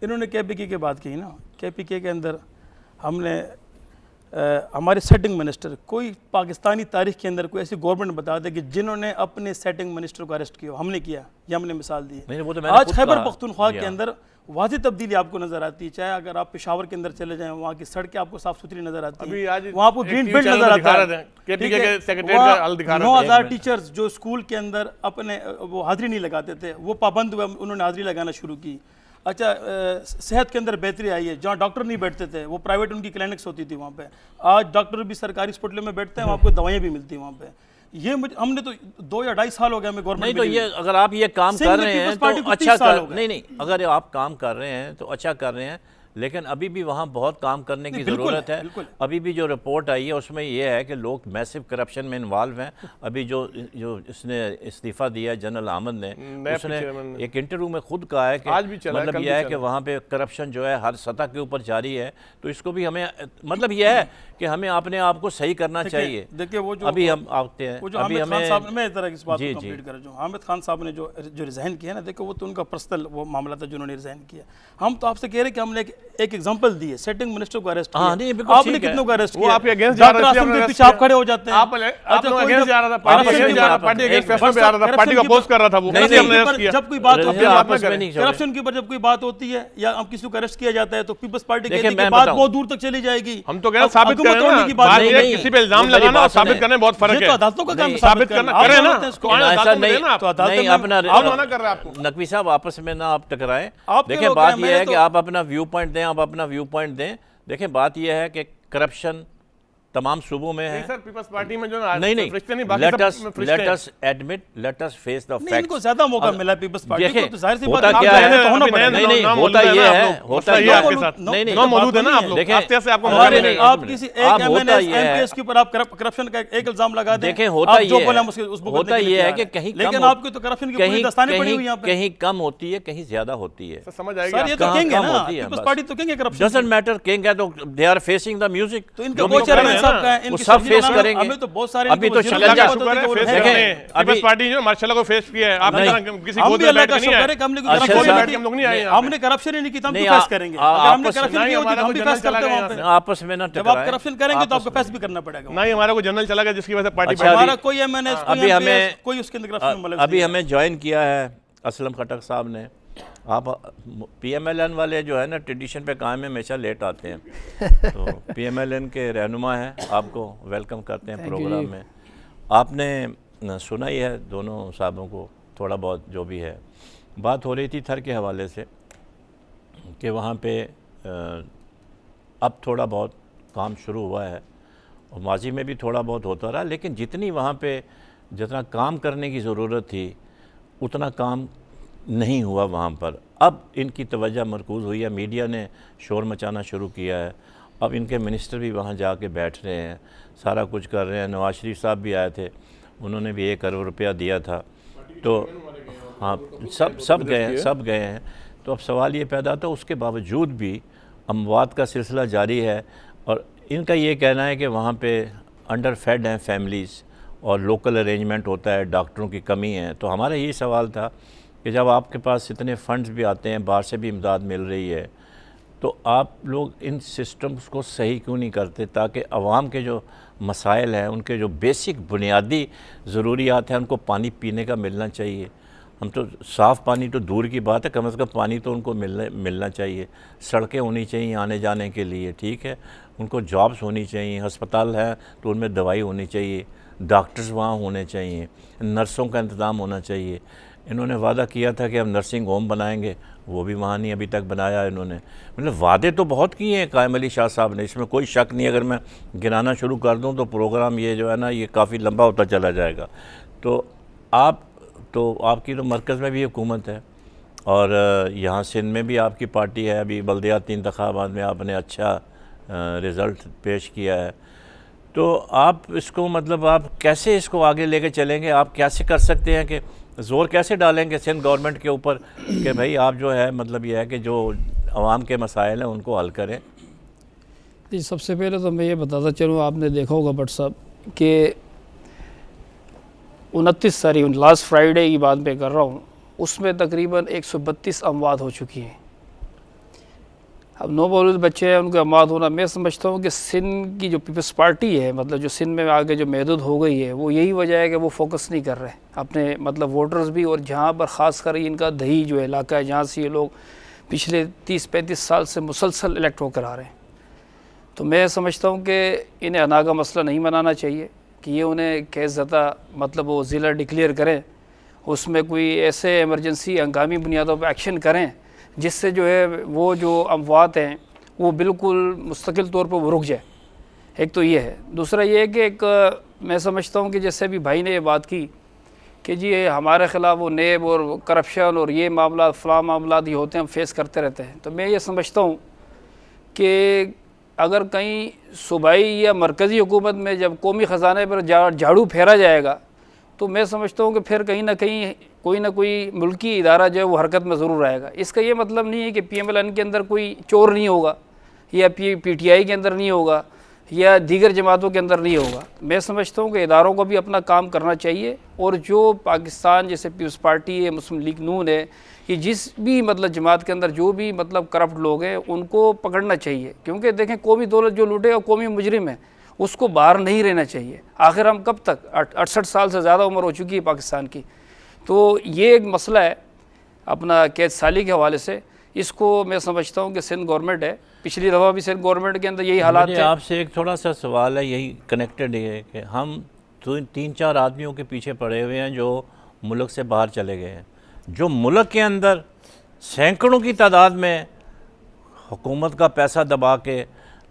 इन्होंने केपीके की बात की ना, केपीके के अंदर हमने हमारे सेटिंग मिनिस्टर, कोई पाकिस्तानी तारीख के अंदर कोई ऐसी गवर्नमेंट बता दे कि जिन्होंने अपने सेटिंग मिनिस्टर को अरेस्ट किया, हमने किया, ये हमने मिसाल दी है। आज खैबर पख्तूनख्वा के अंदर वाज़ेह तब्दीली आपको नजर आती है, चाहे अगर आप पेशावर के अंदर चले जाएं, वहाँ की सड़कें आपको साफ सुथरी नजर आती है, वहाँ आपको ग्रीन बेल्ट नजर आता है। 9,000 टीचर्स जो स्कूल के अंदर अपने वो हाजिरी नहीं लगाते थे, वो पाबंद हुए, उन्होंने हाजिरी लगाना शुरू की। अच्छा, सेहत के अंदर बेहतरी आई है, जहाँ डॉक्टर नहीं बैठते थे वो प्राइवेट उनकी क्लिनिक्स होती थी वहाँ पे, आज डॉक्टर भी सरकारी हॉस्पिटल में बैठते हैं, वहाँ आपको दवाइयाँ भी मिलती हैं वहाँ पे। ये हमने तो 2 या 2.5 साल हो गया हमें गवर्नमेंट। नहीं तो ये अगर आप ये काम कर रहे हैं तो अच्छा नहीं, अगर आप काम कर रहे हैं तो अच्छा कर रहे हैं, लेकिन अभी भी वहाँ बहुत काम करने की ज़रूरत है। अभी भी जो रिपोर्ट आई है उसमें यह है कि लोग मैसिव करप्शन में इन्वॉल्व हैं। अभी जो इसने इस्तीफ़ा दिया है जनरल अहमद ने, उसने एक इंटरव्यू में खुद कहा है कि मतलब यह है कि वहाँ पे करप्शन जो है हर सतह के ऊपर जारी है। तो इसको भी हमें मतलब यह है कि हमें अपने आप को सही करना चाहिए। देखिए वो जो अभी हम आते हैं, अभी हमें मैं तरह इस बात को कंप्लीट कर, जो हामिद खान साहब ने जो रिजाइन किया ना, देखो वो तो उनका पर्सनल वो मामला था जिन्होंने रिजाइन किया। हम तो आपसे कह रहे हैं कि हमने एक एग्जांपल दी है, सेटिंग मिनिस्टर को अरेस्ट किया, आपने कितनों को अरेस्ट किया? आपके अगेंस्ट जा रहा था, पीछे आप खड़े हो जाते हैं, आप अगेंस्ट जा रहा था, पार्टी अगेंस्ट फैसला पे आ रहा था, पार्टी को अपोज कर रहा था वो। जब कोई बात होती है करप्शन के ऊपर, जब कोई बात होती है या हम किसी को अरेस्ट किया जाता है तो पीपल्स पार्टी कहती है कि बात बहुत दूर तक चली जाएगी। हम तो कह रहे हैं साबित करने की बात नहीं है, किसी पे इल्जाम लगाना और साबित करने में बहुत फर्क है। अदालतों का काम साबित करना करे ना, नहीं अपना मना कर रहा है आपको। नकवी साहब आपस में ना आप टकराएं। देखें बात यह है कि आप अपना व्यू पॉइंट दें, आप अपना व्यू पॉइंट दें। देखें बात यह है कि करप्शन तमाम सूबों में है। सर पीपल्स पार्टी में जो नहीं let us admit, let us face the facts. इनको ज्यादा मौका मिला पीपल्स पार्टी को, तो जाहिर सी बात है क्या है, नहीं होता ये है, होता ये आपके साथ नहीं मौजूद है ना आप लोग। देखें आस्ते आस्ते आपको मौका नहीं, आप किसी एक एमएनएस के ऊपर आप करप्शन का एक इल्जाम लगा दें, देखें होता ये है कि कहीं, लेकिन आपकी तो करप्शन की पूरी दस्ताने पड़ी हुई यहाँ पे, कहीं कम होती है, कहीं ज्यादा होती है। समझ आएगा सर, ये तो किंग है ना, पीपल्स पार्टी तो किंग है करप्शन। डजंट मैटर, किंग है तो they are facing the music. तो इनका वो चेयरमैन साहब का है, वो सब फेस करेंगे। हमें तो बहुत सारे अभी तो शिकंजा पीपल्स पार्टी जो मार्शल को फेस किया है, आपने किसी गोद में बैठ के नहीं आए, हम लोग नहीं आए, हमने करप्शन ही नहीं की, हम भी फेस करेंगे। अगर हमने करप्शन की होती तो हम भी फेस करते वहां पे। आपस में ना जब आप करप्शन करेंगे तो आपको फेस भी करना पड़ेगा। नहीं हमारा को जनरल चला गया जिसकी वजह से पार्टी हमारा कोई एमएनएस अभी हमें कोई उसके अंदर करप्शन अभी हमें ज्वाइन किया है असलम खटक साहब ने। आप पीएमएलएन वाले जो है ना ट्रेडिशन पे कायम में हमेशा लेट आते हैं, तो पीएमएलएन के रहनुमा हैं, आपको वेलकम करते हैं प्रोग्राम में। आपने सुना ही है दोनों साहबों को थोड़ा बहुत जो भी है। बात हो रही थी थर के हवाले से कि वहाँ पे अब थोड़ा बहुत काम शुरू हुआ है और माजी में भी थोड़ा बहुत होता रहा, लेकिन जितनी वहाँ पे जितना काम करने की ज़रूरत थी उतना काम नहीं हुआ वहाँ पर। अब इनकी तवज्जो मरकूज़ हुई है, मीडिया ने शोर मचाना शुरू किया है, अब इनके मिनिस्टर भी वहाँ जाके बैठ रहे हैं, सारा कुछ कर रहे हैं। नवाज शरीफ साहब भी आए थे, उन्होंने भी 1 करोड़ रुपया दिया था, तो हाँ सब गए हैं। तो अब सवाल ये पैदा था, उसके बावजूद भी अमवात का सिलसिला जारी है और इनका ये कहना है कि वहाँ पे अंडर फेड हैं फैमिलीज़ और लोकल अरेंजमेंट होता है, डॉक्टरों की कमी है। तो हमारा यही सवाल था कि जब आपके पास इतने फ़ंड्स भी आते हैं, बाहर से भी इमदाद मिल रही है, तो आप लोग इन सिस्टम्स को सही क्यों नहीं करते ताकि आवाम के जो मसाइल हैं, उनके जो बेसिक बुनियादी ज़रूरियात हैं, उनको पानी पीने का मिलना चाहिए। हम तो साफ़ पानी तो दूर की बात है, कम से कम पानी तो उनको मिलना चाहिए। सड़कें होनी चाहिए आने जाने के लिए, ठीक है, उनको जॉब्स होनी चाहिए, अस्पताल है तो उनमें दवाई होनी चाहिए, डॉक्टर्स वहाँ होने चाहिए, नर्सों का इंतज़ाम होना चाहिए। इन्होंने वादा किया था कि हम नर्सिंग होम बनाएंगे, वो भी वहाँ नहीं अभी तक बनाया इन्होंने। मतलब वादे तो बहुत किए हैं कायम अली शाह साहब ने, इसमें कोई शक नहीं। अगर मैं गिनाना शुरू कर दूँ तो प्रोग्राम ये जो है ना, ये काफ़ी लंबा होता चला जाएगा। तो आपकी तो मरकज़ में भी हुकूमत है और यहाँ सिंध में भी आपकी पार्टी है। अभी बल्दियाती इंतखाबात में आपने अच्छा रिज़ल्ट पेश किया है। तो आप इसको मतलब आप कैसे इसको आगे लेके चलेंगे? आप कैसे कर सकते हैं कि ज़ोर कैसे डालेंगे सिंध गवर्नमेंट के ऊपर कि भाई आप जो है मतलब ये है कि जो आवाम के मसाइल हैं उनको हल करें? जी, सबसे पहले तो मैं ये बताता चलूँ, आपने देखा होगा भट्ट साहब कि 29 तारीख लास्ट फ्राइडे की बात मैं कर रहा हूँ, उसमें तकरीबन 132 अमवात हो चुकी हैं। अब नौमौलूद बच्चे हैं, उनके अमवात होना, मैं समझता हूँ कि सिंध की जो पीपल्स पार्टी है, मतलब जो सिंध में आगे जो महदूद हो गई है, वो यही वजह है कि वो फोकस नहीं कर रहे अपने मतलब वोटर्स भी। और जहाँ पर ख़ास कर इनका दही जो इलाका है, जहाँ से ये लोग पिछले 30-35 साल से मुसलसल इलेक्ट होकर आ रहे हैं, तो मैं समझता हूँ कि इन्हें अना का मसला नहीं बनाना चाहिए कि ये उन्हें कैज़ता मतलब वो ज़िला डिक्लेयर करें, उसमें कोई ऐसे इमरजेंसी हंगामी बुनियादों पर एक्शन करें जिससे जो है वो जो अमवात हैं वो बिल्कुल मुस्तकिल तौर पर वो रुक जाए। एक तो ये है। दूसरा ये है कि एक मैं समझता हूँ कि जैसे अभी भाई ने ये बात की कि जी हमारे ख़िलाफ़ वो नेब और करप्शन और ये मामला फ़लाँ मामला ही होते हैं, हम फेस करते रहते हैं। तो मैं ये समझता हूँ कि अगर कहीं सूबाई या मरकज़ी हुकूमत में जब कौमी ख़जाने पर झाड़ू फेरा जाएगा, तो मैं समझता हूँ कि फिर कहीं ना कोई मुल्की इदारा जो है वो हरकत में ज़रूर आएगा। इसका ये मतलब नहीं है कि PMLN के अंदर कोई चोर नहीं होगा या PTI के अंदर नहीं होगा या दीगर जमातों के अंदर नहीं होगा। मैं समझता हूँ कि इदारों को भी अपना काम करना चाहिए और जो पाकिस्तान जैसे पीपल्स पार्टी है, मुस्लिम लीग नून है, ये जिस भी मतलब जमात के अंदर जो भी मतलब करप्ट लोग हैं उनको पकड़ना चाहिए। क्योंकि देखें, कौमी दौलत जो लूटे और कौमी मुजरिम है उसको बाहर नहीं रहना चाहिए। आखिर हम कब तक 68 साल से ज़्यादा उम्र हो चुकी है पाकिस्तान की। तो ये एक मसला है अपना कैद साली के हवाले से। इसको मैं समझता हूँ कि सिंध गवर्नमेंट है, पिछली दफ़ा भी सिंध गवर्नमेंट के अंदर यही हालात थे। आपसे एक थोड़ा सा सवाल है, यही कनेक्टेड है कि हम 3-4 आदमियों के पीछे पड़े हुए हैं जो मुल्क से बाहर चले गए हैं, जो मुल्क के अंदर सैकड़ों की तादाद में हुकूमत का पैसा दबा के,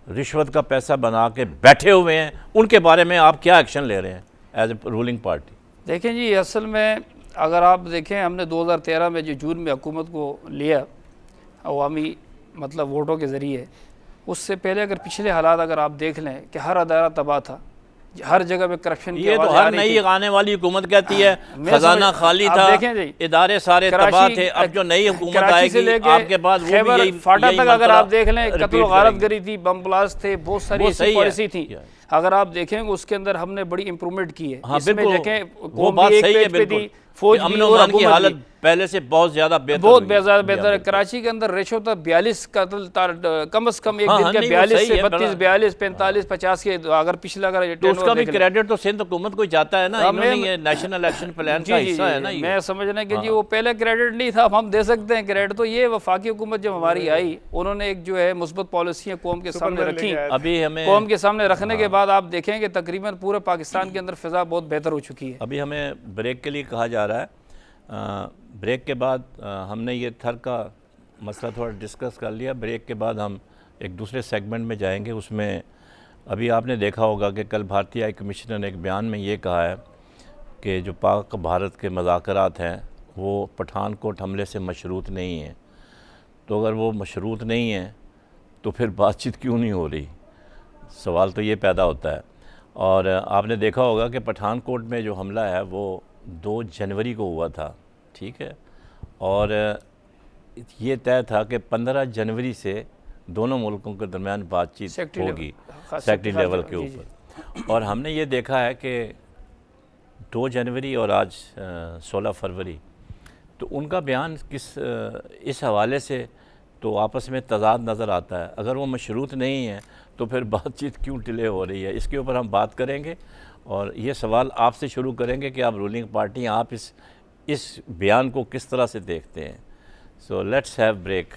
रिश्वत का पैसा बना के बैठे हुए हैं। उनके बारे में आप क्या एक्शन ले रहे हैं एज ए रूलिंग पार्टी? देखें जी, असल में अगर आप देखें, हमने 2013 में जो जून में हुकूमत को लिया अवामी मतलब वोटों के ज़रिए, उससे पहले अगर पिछले हालात अगर आप देख लें कि हर अदारा तबाह था, हर जगह पे करप्शन की ये तो हर नई आने वाली हुकूमत कहती है खजाना खाली था, इदारे सारे तबाह थे। अब जो नई हुकूमत आएगी आपके पास वो भी यही फाटा तक अगर आप देख लें, कत्ल गारत गरी थी, बम ब्लास्ट थे, बहुत सारी ऐसी पॉलिसी थी। अगर आप देखेंगे उसके अंदर हमने बड़ी इंप्रूवमेंट की है। हाँ, इसमें देखें वो बात सही है बिल्कुल। फौज की हालत पहले से बहुत ज़्यादा बेहतर है। कराची के अंदर रेशो था 42 कत्ल, कम से कम एक दिन के 42 से 32, 42, 45, 50 के। अगर पिछला अगर तो उसका भी क्रेडिट तो सिंध हुकूमत को जाता है ना, इन्होंने ये नेशनल एक्शन प्लान का हिस्सा है ना। मैं समझना कि जी वो पहले क्रेडिट नहीं था, हम दे सकते हैं क्रेडिट। तो ये वफाकी हुकूमत जब हमारी आई, उन्होंने एक जो है मुस्बत पॉलिसियाँ कौम के सामने रखी। अभी हमें कौम के सामने रखने के बाद आप देखेंगे तकरीबन पूरे पाकिस्तान के अंदर फ़िज़ा बहुत बेहतर हो चुकी है। अभी हमें ब्रेक के लिए कहा जा रहा है। ब्रेक के बाद हमने ये थर का मसला थोड़ा डिस्कस कर लिया। ब्रेक के बाद हम एक दूसरे सेगमेंट में जाएंगे। उसमें अभी आपने देखा होगा कि कल भारतीय हाई कमिश्नर ने एक बयान में ये कहा है कि जो पाक भारत के मज़ाकरात हैं वो पठानकोट हमले से मशरूत नहीं हैं। तो अगर वो मशरूत नहीं हैं तो फिर बातचीत क्यों नहीं हो रही? सवाल तो ये पैदा होता है। और आपने देखा होगा कि पठानकोट में जो हमला है वो 2 जनवरी को हुआ था, ठीक है, और ये तय था कि 15 जनवरी से दोनों मुल्कों के दरमियान बातचीत होगी सेक्रेटरी लेवल के ऊपर। और हमने ये देखा है कि 2 जनवरी और आज 16 फरवरी, तो उनका बयान इस हवाले से तो आपस में तज़ाद नज़र आता है। अगर वो मशरूत नहीं है तो फिर बातचीत क्यों डिले हो रही है, इसके ऊपर हम बात करेंगे। और ये सवाल आपसे शुरू करेंगे कि आप रूलिंग पार्टी, आप इस बयान को किस तरह से देखते हैं। So let's have break.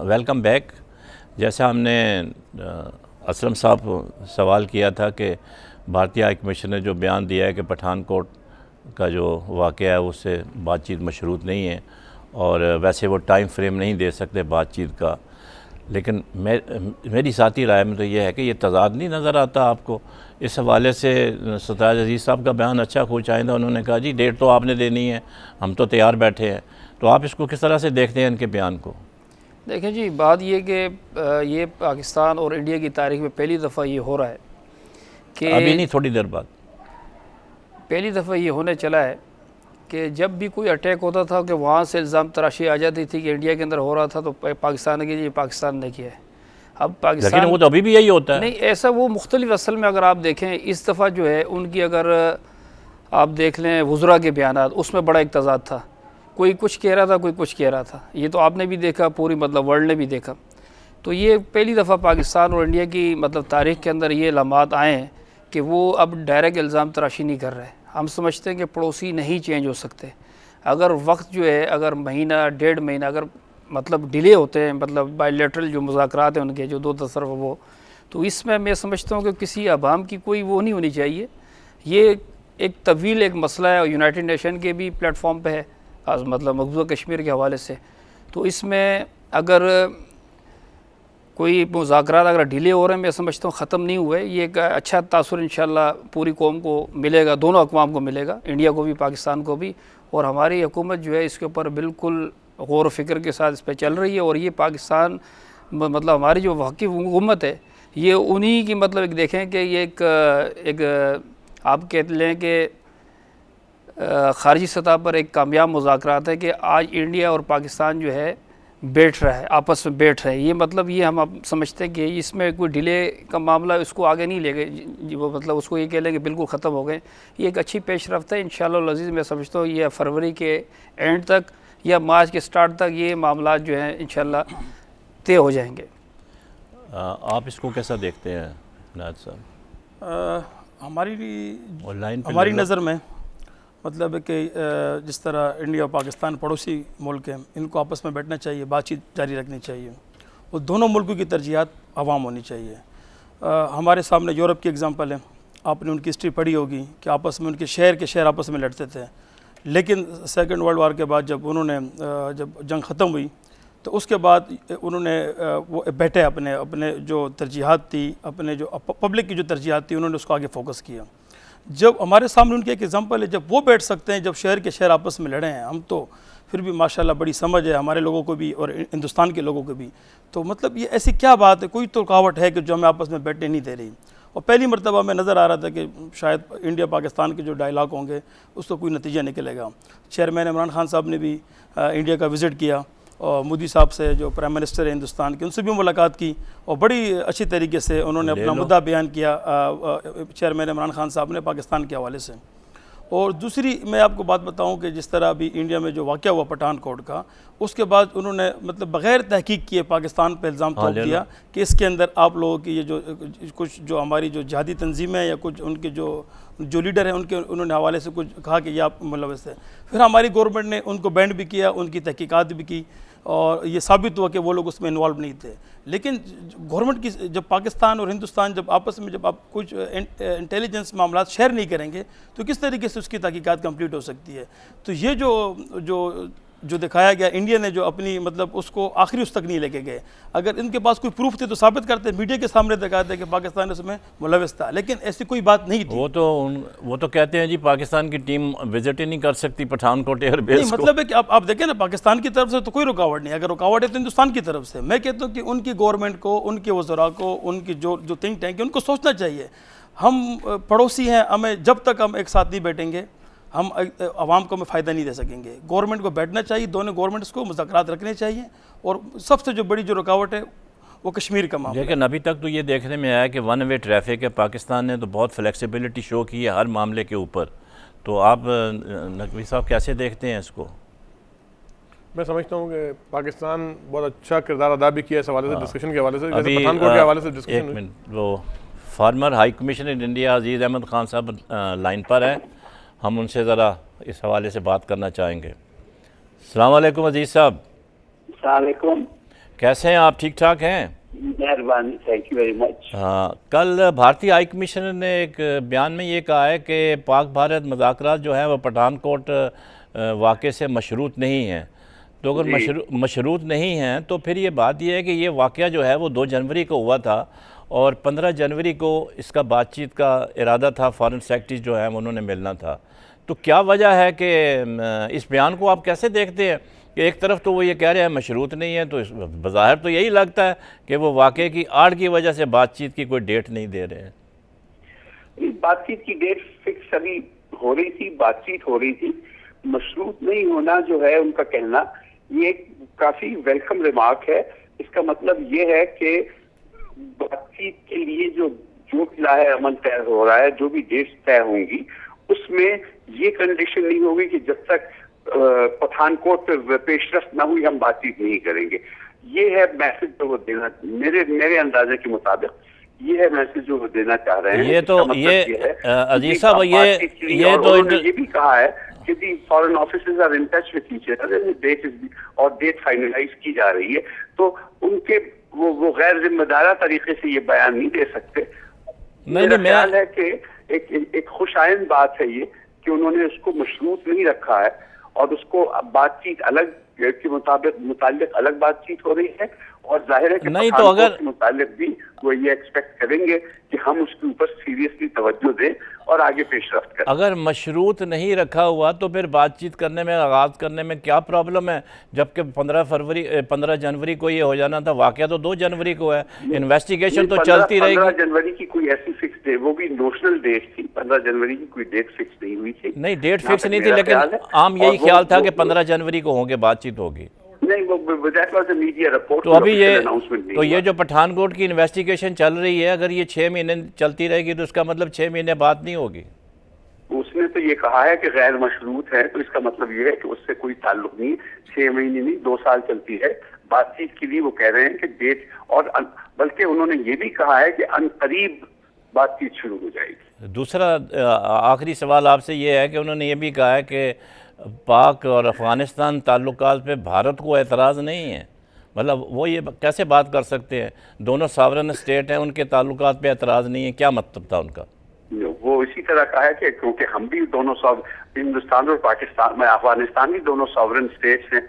Welcome back. जैसा हमने असलम साहब सवाल किया था कि भारतीय हाई कमीशन ने जो बयान दिया है कि पठानकोट का जो वाक़या है उससे बातचीत मशरूत नहीं है और वैसे वो टाइम फ्रेम नहीं दे सकते बातचीत का, लेकिन मेरी साथी राय में तो ये है कि ये तज़ाद नहीं नज़र आता आपको। इस हवाले से सरताज अजीज़ साहब का बयान अच्छा खोच आइंदा, उन्होंने कहा जी डेट तो आपने देनी है, हम तो तैयार बैठे हैं। तो आप इसको किस तरह से देखते हैं इनके बयान को? देखें जी, बात ये कि ये पाकिस्तान और इंडिया की तारीख में पहली दफ़ा ये हो रहा है कि अभी नहीं, थोड़ी देर बाद पहली दफ़ा ये होने चला है कि जब भी कोई अटैक होता था कि वहाँ से इल्ज़ाम तराशी आ जाती थी कि इंडिया के अंदर हो रहा था तो पाकिस्तान ने किया, ये पाकिस्तान ने किया है। अब पाकिस्तान, लेकिन वो तो अभी भी यही होता है। नहीं, ऐसा वो मुख्तलिफ असल में अगर आप देखें इस दफ़ा जो है उनकी, अगर आप देख लें वज़रा के बयानात, उसमें बड़ा एक तज़ाद था। कोई कुछ कह रहा था, कोई कुछ कह रहा था। ये तो आपने भी देखा, पूरी मतलब वर्ल्ड ने भी देखा। तो ये पहली दफ़ा पाकिस्तान और इंडिया की मतलब तारीख़ के अंदर ये लम्हात आए हैं कि वो अब डायरेक्ट इल्ज़ाम तराशी नहीं कर रहे। हम समझते हैं कि पड़ोसी नहीं चेंज हो सकते। अगर वक्त जो है, अगर महीना डेढ़ महीना अगर मतलब डिले होते हैं, मतलब बायलैटरल जो मुज़ाकरात हैं उनके जो दो तरफ वो, तो इसमें मैं समझता हूँ कि किसी अवाम की कोई वो नहीं होनी चाहिए। ये एक तवील एक मसला है और यूनाइटेड नेशन के भी प्लेटफॉर्म पे है, मतलब मकबूजा कश्मीर के हवाले से। तो इसमें अगर कोई मुज़ाकरात अगर डिले हो रहे हैं, मैं समझता हूँ ख़त्म नहीं हुए। ये एक अच्छा तासुर इंशाल्लाह पूरी कौम को मिलेगा, दोनों अक़वाम को मिलेगा, इंडिया को भी पाकिस्तान को भी। और हमारी हुकूमत जो है इसके ऊपर बिल्कुल गौर व फ़िक्र के साथ इस पर चल रही है। और ये पाकिस्तान मतलब हमारी जो वाक़ई हुकूमत है ये उन्हीं की मतलब एक देखें कि ये एक आप कह लें कि ख़ारजी सतह पर एक कामयाब मुज़ाकरात है कि आज इंडिया और पाकिस्तान जो है बैठ रहा है, आपस में बैठ रहे हैं। ये मतलब ये हम अब समझते हैं कि इसमें कोई डिले का मामला इसको आगे नहीं ले गए, वो मतलब उसको ये कह लें कि बिल्कुल ख़त्म हो गए। ये एक अच्छी पेशरफ्त है। इंशाअल्लाह अज़ीज़ मैं समझता हूँ ये फरवरी के एंड तक या मार्च के स्टार्ट तक ये मामला जो हैं इंशाअल्लाह तय हो जाएंगे। आप इसको कैसा देखते हैं नाज साहब? हमारी नज़र में मतलब कि जिस तरह इंडिया और पाकिस्तान पड़ोसी मुल्क हैं, इनको आपस में बैठना चाहिए, बातचीत जारी रखनी चाहिए और दोनों मुल्कों की तरजीहात अवाम होनी चाहिए। हमारे सामने यूरोप की एग्ज़ाम्पल है, आपने उनकी हिस्ट्री पढ़ी होगी कि आपस में उनके शहर आपस में लड़ते थे। लेकिन सेकंड वर्ल्ड वार के बाद जब उन्होंने जब जंग ख़त्म हुई तो उसके बाद उन्होंने वो बैठे अपने जो तरजीहात थी, अपने जो पब्लिक की जो तरजीहात थी, उन्होंने उसको आगे फोकस किया। जब हमारे सामने उनकी एक एग्जांपल है, जब वो बैठ सकते हैं, जब शहर के शहर आपस में लड़े हैं, हम तो फिर भी माशाल्लाह बड़ी समझ है हमारे लोगों को भी और हिंदुस्तान के लोगों को भी। तो मतलब ये ऐसी क्या बात है, कोई तो रुकावट है कि जो हमें आपस में बैठने नहीं दे रही। और पहली मरतबा में नज़र आ रहा था कि शायद इंडिया पाकिस्तान के जो डायलॉग होंगे उसको कोई नतीजा निकलेगा। चेयरमैन इमरान खान साहब ने भी इंडिया का विज़िट किया और मोदी साहब से जो प्राइम मिनिस्टर है हिंदुस्तान के, उनसे भी मुलाकात की और बड़ी अच्छी तरीके से उन्होंने अपना मुद्दा बयान किया चेयरमैन इमरान खान साहब ने पाकिस्तान के हवाले से। और दूसरी मैं आपको बात बताऊं कि जिस तरह अभी इंडिया में जो वाक़या हुआ पठानकोट का, उसके बाद उन्होंने मतलब बग़ैर तहकीक किए पाकिस्तान पर इल्ज़ाम थोप दिया कि इसके अंदर आप लोगों की ये जो कुछ जो हमारी जो जिहादी तंजीमें या कुछ उनके जो लीडर हैं उनके उन्होंने हवाले से कुछ कहा कि ये आप मतलब ऐसे। फिर हमारी गवर्नमेंट ने उनको बैंड भी किया, उनकी तहकीकात भी की और ये साबित हुआ कि वो लोग उसमें इन्वॉल्व नहीं थे। लेकिन गवर्नमेंट की जब पाकिस्तान और हिंदुस्तान जब आपस में जब आप कुछ इंटेलिजेंस मामला शेयर नहीं करेंगे तो किस तरीके से उसकी तहकीकात कंप्लीट हो सकती है। तो ये जो दिखाया गया, इंडिया ने जो अपनी मतलब उसको आखिरी उस तक नहीं लेके गए। अगर इनके पास कोई प्रूफ थे तो साबित करते, मीडिया के सामने दिखाते कि पाकिस्तान उसमें मुलविस था, लेकिन ऐसी कोई बात नहीं थी। वो तो कहते हैं जी पाकिस्तान की टीम विजिट ही नहीं कर सकती पठानकोट एयरबेस को। मतलब है कि आप देखें ना, पाकिस्तान की तरफ से तो कोई रुकावट नहीं, अगर रुकावट है तो हिंदुस्तान की तरफ से। मैं कहता हूँ कि उनकी गवर्नमेंट को, उनके वज़रा को, उनकी जो थिंक टैंक है उनको सोचना चाहिए। हम पड़ोसी हैं, हमें जब तक हम एक साथ नहीं बैठेंगे हम आवाम को हमें फ़ायदा नहीं दे सकेंगे। गवर्नमेंट को बैठना चाहिए, दोनों गवर्नमेंट्स को मुज़ाकरात रखने चाहिए, और सबसे जो बड़ी जो रुकावट है वो कश्मीर का मामला। लेकिन अभी तक तो ये देखने में आया कि वन वे ट्रैफिक है, पाकिस्तान ने तो बहुत फ्लेक्सिबिलिटी शो की है हर मामले के ऊपर। तो आप नकवी साहब कैसे देखते हैं इसको? मैं समझता हूँ कि पाकिस्तान बहुत अच्छा किरदार अदा भी किया इस हवाले से, डिस्कशन के हवाले से, जैसे अभी पठानकोट के हवाले से एक डिस्कशन हुई। मिनट, वो फार्मर हाई कमिश्नर इंडिया अजीज़ अहमद ख़ान साहब लाइन पर है, हम उनसे ज़रा इस हवाले से बात करना चाहेंगे। अस्सलाम वालेकुम अजीज़ साहब। अस्सलाम, कैसे हैं आप? ठीक ठाक हैं? मेहरबानी, थैंक यू वेरी मच। हाँ, कल भारतीय हाई कमिश्नर ने एक बयान में ये कहा है कि पाक भारत मुज़ाकरात जो हैं वो पठानकोट वाक़े से मशरूत नहीं हैं। तो अगर मशरूत नहीं हैं तो फिर ये बात ये है कि ये वाक़या जो है वो 2 जनवरी को हुआ था और 15 जनवरी को इसका बातचीत का इरादा था, फ़ॉरेन सेक्रेटरी जो है उन्होंने मिलना था। तो क्या वजह है कि इस बयान को आप कैसे देखते हैं कि एक तरफ तो वो ये कह रहे हैं मशरूत नहीं है, तो बज़ाहिर तो यही लगता है कि वो वाक़े की आड़ की वजह से बातचीत की कोई डेट नहीं दे रहे हैं। बातचीत की डेट फिक्स अभी हो रही थी, बातचीत हो रही थी। मशरूत नहीं होना जो है उनका कहना, ये काफी वेलकम रिमार्क है। इसका मतलब ये है कि बातचीत के लिए जो लाहे अमल तय हो रहा है, जो भी डेट्स तय होंगी, उसमें ये कंडीशन नहीं होगी कि जब तक पठानकोट पे पेशरफ ना हुई हम बातचीत नहीं करेंगे। ये है मैसेज जो वो देना, मेरे अंदाजे के मुताबिक ये है मैसेज जो वो देना चाह रहे हैं। ये तो ये अजीज साहब ये भी कहा है कि the foreign officers are in touch with each other, date finalise की जा रही है। तो उनके वो गैर जिम्मेदारा तरीके से ये बयान नहीं दे सकते। मेरा ख्याल है कि एक खुशाइंद बात है ये कि उन्होंने उसको मशरूत नहीं रखा है और उसको बातचीत अलग के मुताबिक अलग बातचीत हो रही है, और जाहिर है कि नहीं तो अगर मुतालिक भी वो ये एक्सपेक्ट करेंगे कि हम उसके ऊपर सीरियसली तवज्जो दें और आगे पेशरफ्त करें। अगर मशरूत नहीं रखा हुआ तो फिर बातचीत करने में, आगाज़ करने में क्या प्रॉब्लम है? जबकि 15 जनवरी को ये हो जाना था, वाक़या तो 2 जनवरी को है, इन्वेस्टिगेशन तो चलती रहेगी। 15 जनवरी की कोई ऐसी फिक्स डेट, वो भी नोशनल डेट थी, 15 जनवरी की कोई डेट फिक्स नहीं हुई थी। नहीं, डेट फिक्स नहीं थी, लेकिन आम यही ख्याल था कि 15 जनवरी को होंगे, बातचीत होगी। नहीं, वो that was a media report. तो अभी ये जो पठानकोट की इन्वेस्टिगेशन चल रही है, अगर ये 6 महीने चलती रहेगी तो इसका मतलब 6 महीने बात नहीं होगी। उसने तो ये कहा है कि गैर मशरूत है, तो इसका मतलब ये है कि उससे कोई ताल्लुक नहीं, 6 महीने नहीं 2 साल चलती है बातचीत के लिए। वो कह रहे हैं कि डेट, और बल्कि उन्होंने ये भी कहा है कि अनकरीब बातचीत शुरू हो जाएगी। दूसरा आखिरी सवाल आपसे ये है कि उन्होंने ये भी कहा है कि पाक और अफ़गानिस्तान ताल्लुकात पे भारत को एतराज़ नहीं है। मतलब वो ये कैसे बात कर सकते हैं? दोनों सॉवरेन स्टेट हैं, उनके ताल्लुकात पे एतराज़ नहीं है, क्या मतलब था उनका? वो इसी तरह का है कि क्योंकि हम भी दोनों हिंदुस्तान और पाकिस्तान में, अफगानिस्तान भी दोनों सॉवरेन स्टेट्स हैं,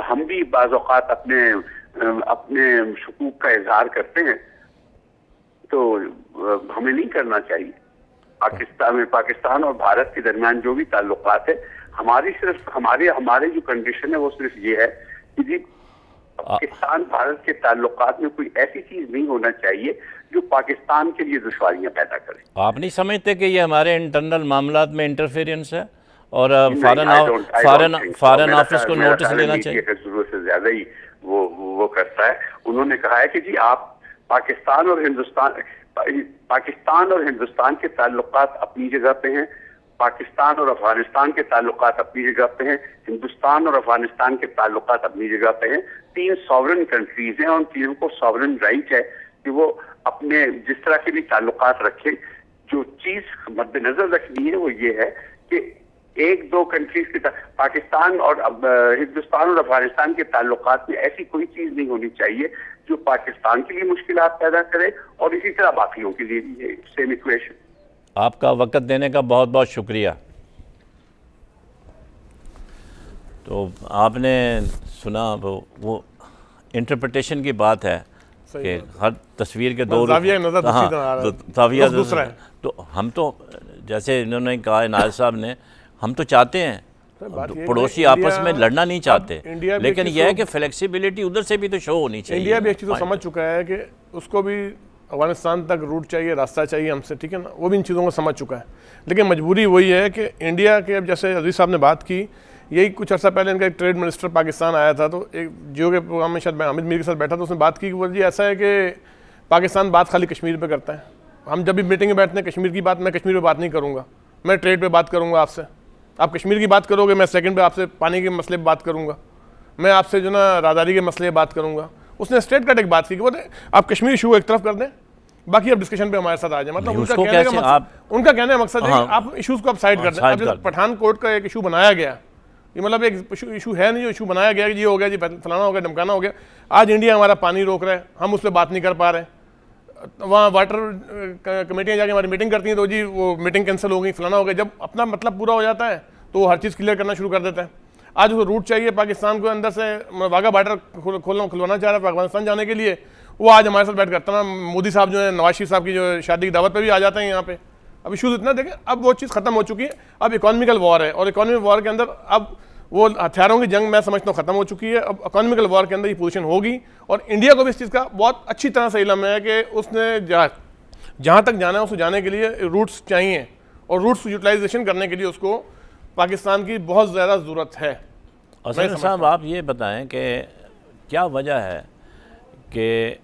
हम भी बाज़ औक़ात अपने शुकूक का इजहार करते हैं, तो हमें नहीं करना चाहिए। पाकिस्तान और भारत के दरमियान जो भी ताल्लुकात है, हमारे जो कंडीशन है वो सिर्फ ये है कि जी पाकिस्तान भारत के ताल्लुकात में कोई ऐसी चीज नहीं होना चाहिए जो पाकिस्तान के लिए दुश्वारियां पैदा करे। आप नहीं समझते कि ये हमारे इंटरनल मामलात में इंटरफेरेंस है और फॉरेन ऑफिस को नोटिस लेना चाहिए? जरूरत से ज्यादा ही वो करता है। उन्होंने कहा है कि जी आप पाकिस्तान और हिंदुस्तान के ताल्लुकात अपनी जगह पे हैं, पाकिस्तान और अफगानिस्तान के ताल्लुकात अपनी जगह पे हैं, हिंदुस्तान और अफगानिस्तान के ताल्लुकात अपनी जगह पे हैं। 3 सॉवरेन कंट्रीज हैं और तीनों को सॉवरेन राइट है कि वो अपने जिस तरह के भी ताल्लुकात रखें। जो चीज मद्देनजर रखनी है वो ये है कि 1-2 कंट्रीज के पाकिस्तान और हिंदुस्तान और अफगानिस्तान के ताल्लुकात में ऐसी कोई चीज नहीं होनी चाहिए जो पाकिस्तान के लिए मुश्किलात पैदा करे, और इसी तरह बाकियों के लिए भी है सेम इक्वेशन। आपका वक्त देने का बहुत बहुत शुक्रिया। तो आपने सुना वो इंटरप्रिटेशन की बात है कि हर तस्वीर के 2 जाविया दूसरा है। तो हम तो जैसे इन्होंने कहा नायब साहब ने, हम तो चाहते हैं पड़ोसी आपस में लड़ना नहीं चाहते, लेकिन यह है कि फ्लेक्सिबिलिटी उधर से भी तो शो होनी चाहिए। इंडिया भी एक चीज़ समझ चुका है कि उसको भी अफगानिस्तान तक रूट चाहिए, रास्ता चाहिए हमसे, ठीक है ना, वो भी इन चीज़ों को समझ चुका है। लेकिन मजबूरी वही है कि इंडिया के, अब जैसे अजीज़ साहब ने बात की, यही कुछ अर्सा पहले इनका एक ट्रेड मिनिस्टर पाकिस्तान आया था, तो एक जियो के प्रोग्राम में शायद हामिद मीर के साथ बैठा, तो उसने बात की कि वो जी ऐसा है कि पाकिस्तान बात खाली कश्मीर पे करता है। हम जब भी मीटिंग में बैठते हैं कश्मीर की बात, मैं कश्मीर पे बात नहीं करूँगा, मैं ट्रेड पे बात करूँगा आपसे। आप कश्मीर की बात करोगे, मैं सेकंड पे आपसे पानी के मसले पे बात करूँगा, मैं आपसे जो ना राहदारी के मसले पे बात करूँगा। उसने स्ट्रेट कट एक बात की कि बोले आप कश्मीर इशू को एक तरफ कर दें, बाकी आप डिस्कशन पे हमारे साथ आ जाए। मतलब उनका कहने का मकसद, उनका कहने का मकसद है कि आप इशूज़ को आप साइड कर दें। अब जैसे पठानकोट का एक इशू बनाया गया, ये मतलब एक इशू है नहीं, जो इशू बनाया गया कि ये हो गया जी, फलाना हो गया, धमकाना हो गया। आज इंडिया हमारा पानी रोक रहा है, हम उस पर बात नहीं कर पा रहे। वहाँ वाटर कमेटियाँ जाके हमारी मीटिंग करती हैं, तो जी वो मीटिंग कैंसिल हो गई, फलाना हो गया। जब अपना मतलब पूरा हो जाता है तो वो हर चीज़ क्लियर करना शुरू कर देता है। आज उसको रूट चाहिए पाकिस्तान को अंदर से वाघा बॉर्डर खुलवाना चाह रहा है अफगानिस्तान जाने के लिए, वो आज हमारे साथ बैठ करता ना। मोदी साहब जो है, नवाज शरीफ साहब की जो शादी की दावत पे भी आ जाते हैं यहाँ पे। अब इशूज़ इतना देखें, अब वो चीज़ खत्म हो चुकी है। अब इकोनॉमिकल वॉर है, और इकोनॉमिकल वॉर के अंदर अब वो हथियारों की जंग मैं समझता हूँ खत्म हो चुकी है। अब इकोनॉमिकल वॉर के अंदर ये पोजीशन होगी, और इंडिया को भी इस चीज़ का बहुत अच्छी तरह से इल्म है कि उसने जहाँ तक जाना है उसको जाने के लिए रूट्स चाहिए, और रूट्स यूटिलाइजेशन करने के लिए उसको पाकिस्तान की बहुत ज़्यादा ज़रूरत है। असद साहब, आप ये बताएं कि क्या वजह है कि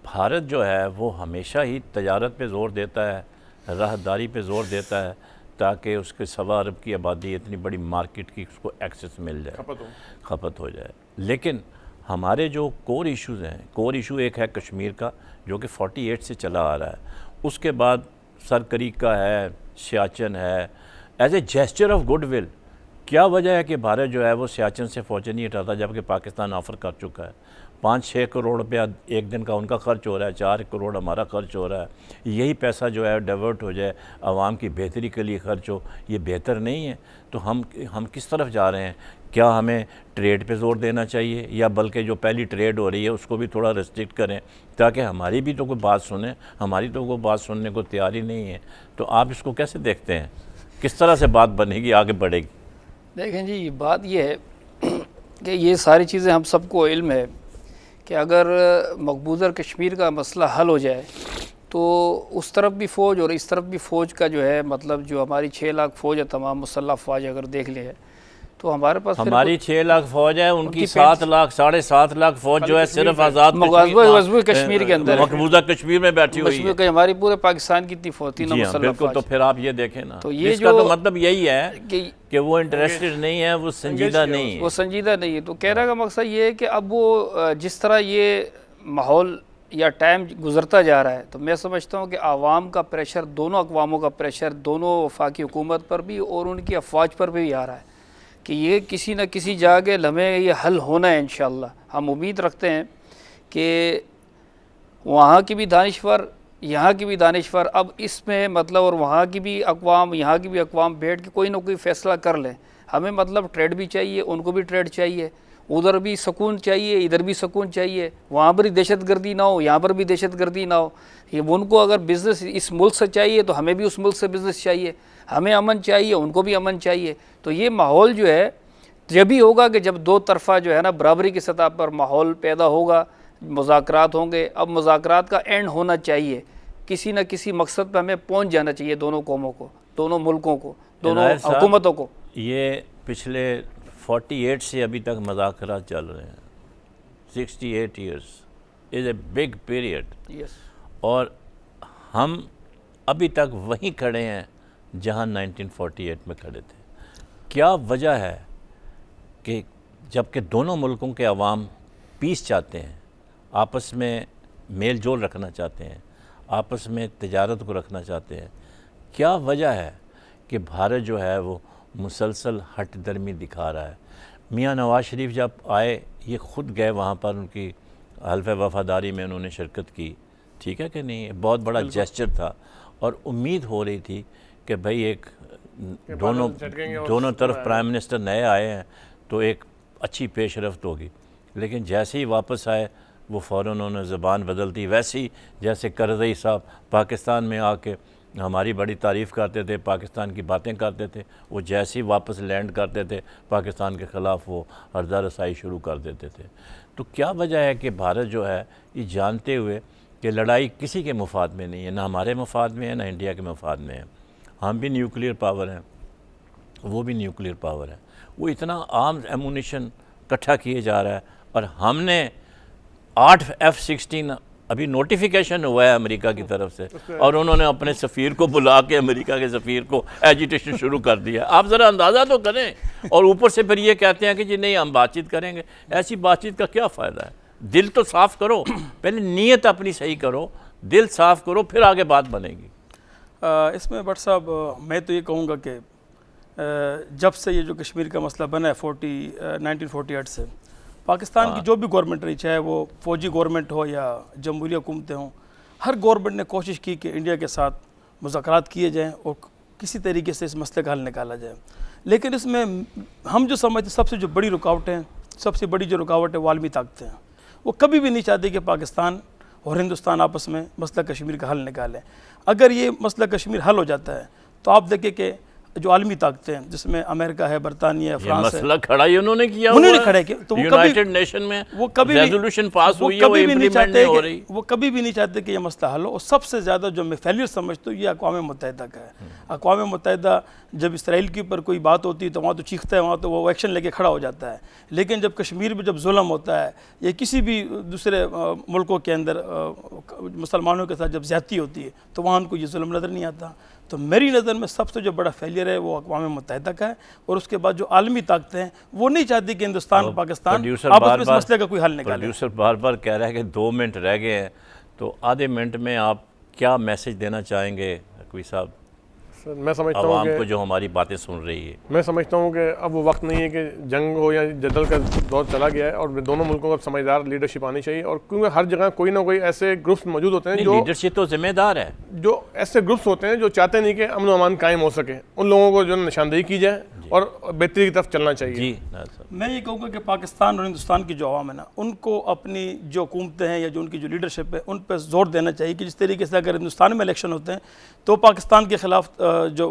भारत जो है वो हमेशा ही तजारत पे ज़ोर देता है, राहदारी पे ज़ोर देता है, ताकि उसके 1.25 अरब की आबादी, इतनी बड़ी मार्केट की उसको एक्सेस मिल जाए, खपत हो जाए। लेकिन हमारे जो कोर इश्यूज़ हैं, कोर इशू एक है कश्मीर का, जो कि 48 से चला आ रहा है। उसके बाद सरकरी का है, सियाचिन है। As a gesture of goodwill, क्या वजह है कि भारत जो है वो सियाचिन से फ़ौजें नहीं हटाता, जबकि पाकिस्तान ऑफ़र कर चुका है। 5-6 करोड़ रुपया एक दिन का उनका खर्च हो रहा है, 4 करोड़ हमारा खर्च हो रहा है। यही पैसा जो है डाइवर्ट हो जाए, आवाम की बेहतरी के लिए खर्च हो, ये बेहतर नहीं है। तो हम किस तरफ जा रहे हैं? क्या हमें ट्रेड पे ज़ोर देना चाहिए, या बल्कि जो पहली ट्रेड हो रही है उसको भी थोड़ा रिस्ट्रिक्ट करें, ताकि हमारी भी तो कोई बात सुने? हमारी तो कोई बात सुनने को तैयार ही नहीं है। तो आप इसको कैसे देखते हैं, किस तरह से बात बनेगी, आगे बढ़ेगी? देखें जी, बात ये है कि ये सारी चीज़ें हम सबको इल्म है कि अगर मकबूजा कश्मीर का मसला हल हो जाए तो उस तरफ भी फ़ौज और इस तरफ भी फ़ौज का जो है, मतलब जो हमारी 6 लाख फ़ौज है, तमाम मुसल्लह फ़ौज अगर देख ले, तो हमारे पास हमारी 6 लाख फ़ौज है, उनकी 7 लाख 7.5 लाख फ़ौज जो है सिर्फ आज़ाद कश्मीर के अंदर, मकबूजा कश्मीर में बैठी हुई है। हमारी पूरे पाकिस्तान की इतनी फ़ौज थी ना मुसल्लह फ़ौज। तो फिर आप ये देखें ना, तो ये इसका जो तो मतलब यही है कि वो इंटरेस्टेड नहीं है, वो संजीदा नहीं है, वो संजीदा नहीं है। तो कहने का मकसद ये है कि अब वो जिस तरह ये माहौल या टाइम गुजरता जा रहा है, तो मैं समझता हूँ कि आवाम का प्रेशर, दोनों अक़वामों का प्रेशर, दोनों वफाकी हुकूमत पर भी और उनकी अफवाज पर भी आ रहा है कि ये किसी न किसी जगह हमें ये हल होना है। इंशाअल्लाह हम उम्मीद रखते हैं कि वहाँ की भी दानिश्वर, यहाँ की भी दानिश्वर अब इसमें मतलब, और वहाँ की भी अक़वाम, यहाँ की भी अक़वाम बैठ के कोई ना कोई फ़ैसला कर लें। हमें मतलब ट्रेड भी चाहिए, उनको भी ट्रेड चाहिए, उधर भी सुकून चाहिए, इधर भी सुकून चाहिए। वहाँ पर ही दहशतगर्दी ना हो, यहाँ पर भी दहशतगर्दी ना हो। ये उनको अगर बिज़नेस इस मुल्क से चाहिए तो हमें भी उस मुल्क से बिज़नेस चाहिए, हमें अमन चाहिए, उनको भी अमन चाहिए। तो ये माहौल जो है जब भी होगा कि जब दो तरफ़ा जो है ना बराबरी की सतह पर माहौल पैदा होगा, मुज़ाकरात होंगे। अब मुज़ाकरात का एंड होना चाहिए, किसी न किसी मकसद पर हमें पहुँच जाना चाहिए, दोनों कौमों को, दोनों मुल्कों को, दोनों हुकूमतों को। ये पिछले 48 से अभी तक मुज़ाकरात चल रहे हैं। 68 years is a big period. Yes. और हम अभी तक वहीं खड़े हैं जहां 1948 में खड़े थे। क्या वजह है कि जबकि दोनों मुल्कों के अवाम पीस चाहते हैं, आपस में मेल जोल रखना चाहते हैं, आपस में तिजारत को रखना चाहते हैं, क्या वजह है कि भारत जो है वो मुसलसल हट दर्मी दिखा रहा है? मियाँ नवाज शरीफ जब आए, ये ख़ुद गए वहाँ पर, उनकी हल्फ़ वफ़ादारी में उन्होंने शिरकत की, ठीक है कि नहीं? बहुत बड़ा जेस्चर था, और उम्मीद हो रही थी कि भाई एक दोनों तरफ प्राइम मिनिस्टर नए आए हैं तो एक अच्छी पेशरफ्त होगी। लेकिन जैसे ही वापस आए वो फ़ौरन उन्होंने ज़बान बदल दी। वैसे ही जैसे करज़ई साहब पाकिस्तान में आके हमारी बड़ी तारीफ़ करते थे, पाकिस्तान की बातें करते थे, वो जैसे ही वापस लैंड करते थे पाकिस्तान के ख़िलाफ़ वो हर्जा रसाई शुरू कर देते थे। तो क्या वजह है कि भारत जो है ये जानते हुए कि लड़ाई किसी के मुफाद में नहीं है, ना हमारे मुफाद में है ना इंडिया के मुफाद में है। हम भी न्यूक्लियर पावर हैं, वो भी न्यूक्लियर पावर है। वो इतना आर्म्स एमुनिशन इकट्ठा किए जा रहा है और हमने 8 F-16 अभी नोटिफिकेशन हुआ है अमेरिका की तरफ से और उन्होंने अपने सफ़ीर को बुला के अमेरिका के सफ़ीर को एजिटेशन शुरू कर दिया। आप ज़रा अंदाज़ा तो करें और ऊपर से फिर ये कहते हैं कि जी नहीं हम बातचीत करेंगे। ऐसी बातचीत का क्या फ़ायदा है? दिल तो साफ़ करो, पहले नीयत अपनी सही करो, दिल साफ़ करो, फिर आगे बात बनेगी। इसमें भट्ट साहब मैं तो ये कहूँगा कि जब से ये जो कश्मीर का मसला बना है 1948 से पाकिस्तान की जो भी गवर्नमेंट रही, चाहे वो फ़ौजी गवर्नमेंट हो या जमहूरी हुकूमतें हों, हर गवर्नमेंट ने कोशिश की कि इंडिया के साथ मुज़ाकरात किए जाएं और किसी तरीके से इस मसले का हल निकाला जाए। लेकिन इसमें हम जो समझते सबसे जो बड़ी रुकावट है, सबसे बड़ी जो रुकावट है वो आलमी ताकतें हैं। वो कभी भी नहीं चाहते कि पाकिस्तान और हिंदुस्तान आपस में मसला कश्मीर का हल निकालें। अगर ये मसला कश्मीर हल हो जाता है तो आप देखें कि जो आलमी ताकतें हैं जिसमें अमेरिका है, बरतानिया है, फ्रांस है, मसला खड़ा ही उन्होंने किया, उन्होंने खड़ा किया। तो यूनाइटेड नेशन में वो कभी रेजोल्यूशन पास हुई है, वो कभी भी नहीं इम्प्लीमेंट चाहते नहीं हो रही। वो कभी भी नहीं चाहते कि ये मसला हल हो। और सबसे ज़्यादा जो मैं फेलियर समझता हूँ ये अक़वाम मुत्तहिदा का है। अक़वाम मुत्तहिदा जब इसराइल के ऊपर कोई बात होती है तो वहाँ तो चीखता है, वहाँ तो वो एक्शन लेके खड़ा हो जाता है। लेकिन जब कश्मीर में जब जुल्म होता है या किसी भी दूसरे मुल्कों के अंदर मुसलमानों के साथ जब ज़्यादती होती है तो वहाँ उनको ये जुल्म नज़र नहीं आता। तो मेरी नज़र में सबसे जो बड़ा फेलियर है वो अक़वाम मुत्तहिदा का है। और उसके बाद जो आलमी ताकतें हैं वो नहीं चाहती कि हिंदुस्तान और पाकिस्तान आपस में इस मसले का कोई हल निकाले। प्रोड्यूसर बार बार कह रहा है कि 2 मिनट रह गए हैं, तो आधे मिनट में आप क्या मैसेज देना चाहेंगे कोई साहब सर मैं समझता हूँ आवाम कि को जो हमारी बातें सुन रही है? मैं समझता हूँ कि अब वो वक्त नहीं है कि जंग हो या जदल का दौर चला गया है और दोनों मुल्कों को अब समझदार लीडरशिप आनी चाहिए। और क्योंकि हर जगह कोई ना कोई ऐसे ग्रुप्स मौजूद होते हैं जो लीडरशिप तो जिम्मेदार है, जो ऐसे ग्रुप्स होते हैं जो चाहते नहीं कि अमन अमान कायम हो सके। उन लोगों को जो निशानदेही की जाए और बेहतरी की तरफ चलना चाहिए। जी सर। मैं ये कहूँगा कि पाकिस्तान और हिंदुस्तान की जो अवाम है ना, उनको अपनी जो हुकूमतें हैं या जो उनकी जो लीडरशिप है उन पर जोर देना चाहिए कि जिस तरीके से अगर हिंदुस्तान में इलेक्शन होते हैं तो पाकिस्तान के ख़िलाफ़ जो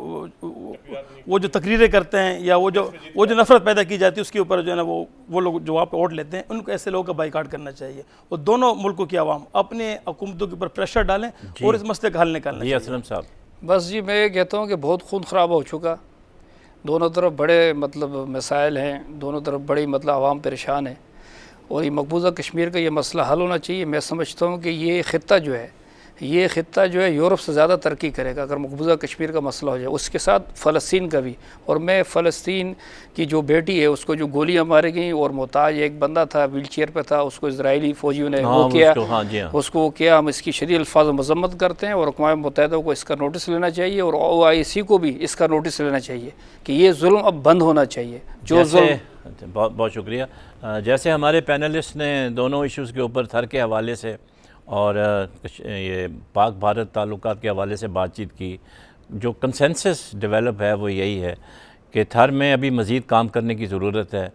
वो जो तकरीरें करते हैं या वो जो नफ़रत पैदा की जाती है उसके ऊपर जो है ना वो लोग जो वहाँ पे वोट लेते हैं उनको ऐसे लोगों का बाइकाट करना चाहिए। और दोनों मुल्कों की आवाम अपने हुकूमतों के ऊपर प्रेशर डालें और इस मसले का हल निकालना चाहिए। असलम साहब बस जी मैं ये कहता हूँ कि बहुत खून ख़राब हो चुका, दोनों तरफ बड़े मतलब मसाइल हैं, दोनों तरफ बड़ी मतलब आवाम परेशान है और ये मकबूजा कश्मीर का ये मसला हल होना चाहिए। मैं समझता हूँ कि ये ख़ित्ता जो है यूरोप से ज़्यादा तरक्की करेगा अगर मकबूजा कश्मीर का मसला हो जाए, उसके साथ फ़लस्तीन का भी। और मैं फ़लस्तीन की जो बेटी है उसको जो गोलियां मारी गई और मोहताज एक बंदा था व्हील चेयर पर था, उसको इजरायली फ़ौजियों ने वो किया, उसको वो किया। हम इसकी शदीद अल्फाज मज़म्मत करते हैं और अक़वाम मुत्तहिदा को इसका नोटिस लेना चाहिए और OIC को भी इसका नोटिस लेना चाहिए कि ये जुल्म अब बंद होना चाहिए। जो जुल्म बहुत बहुत शुक्रिया। जैसे हमारे पैनलिस्ट ने दोनों इश्यूज़ के ऊपर थर के हवाले से और ये पाक भारत ताल्लुकात के हवाले से बातचीत की, जो कंसेंसस डेवलप है वो यही है कि थर में अभी मज़ीद काम करने की ज़रूरत है।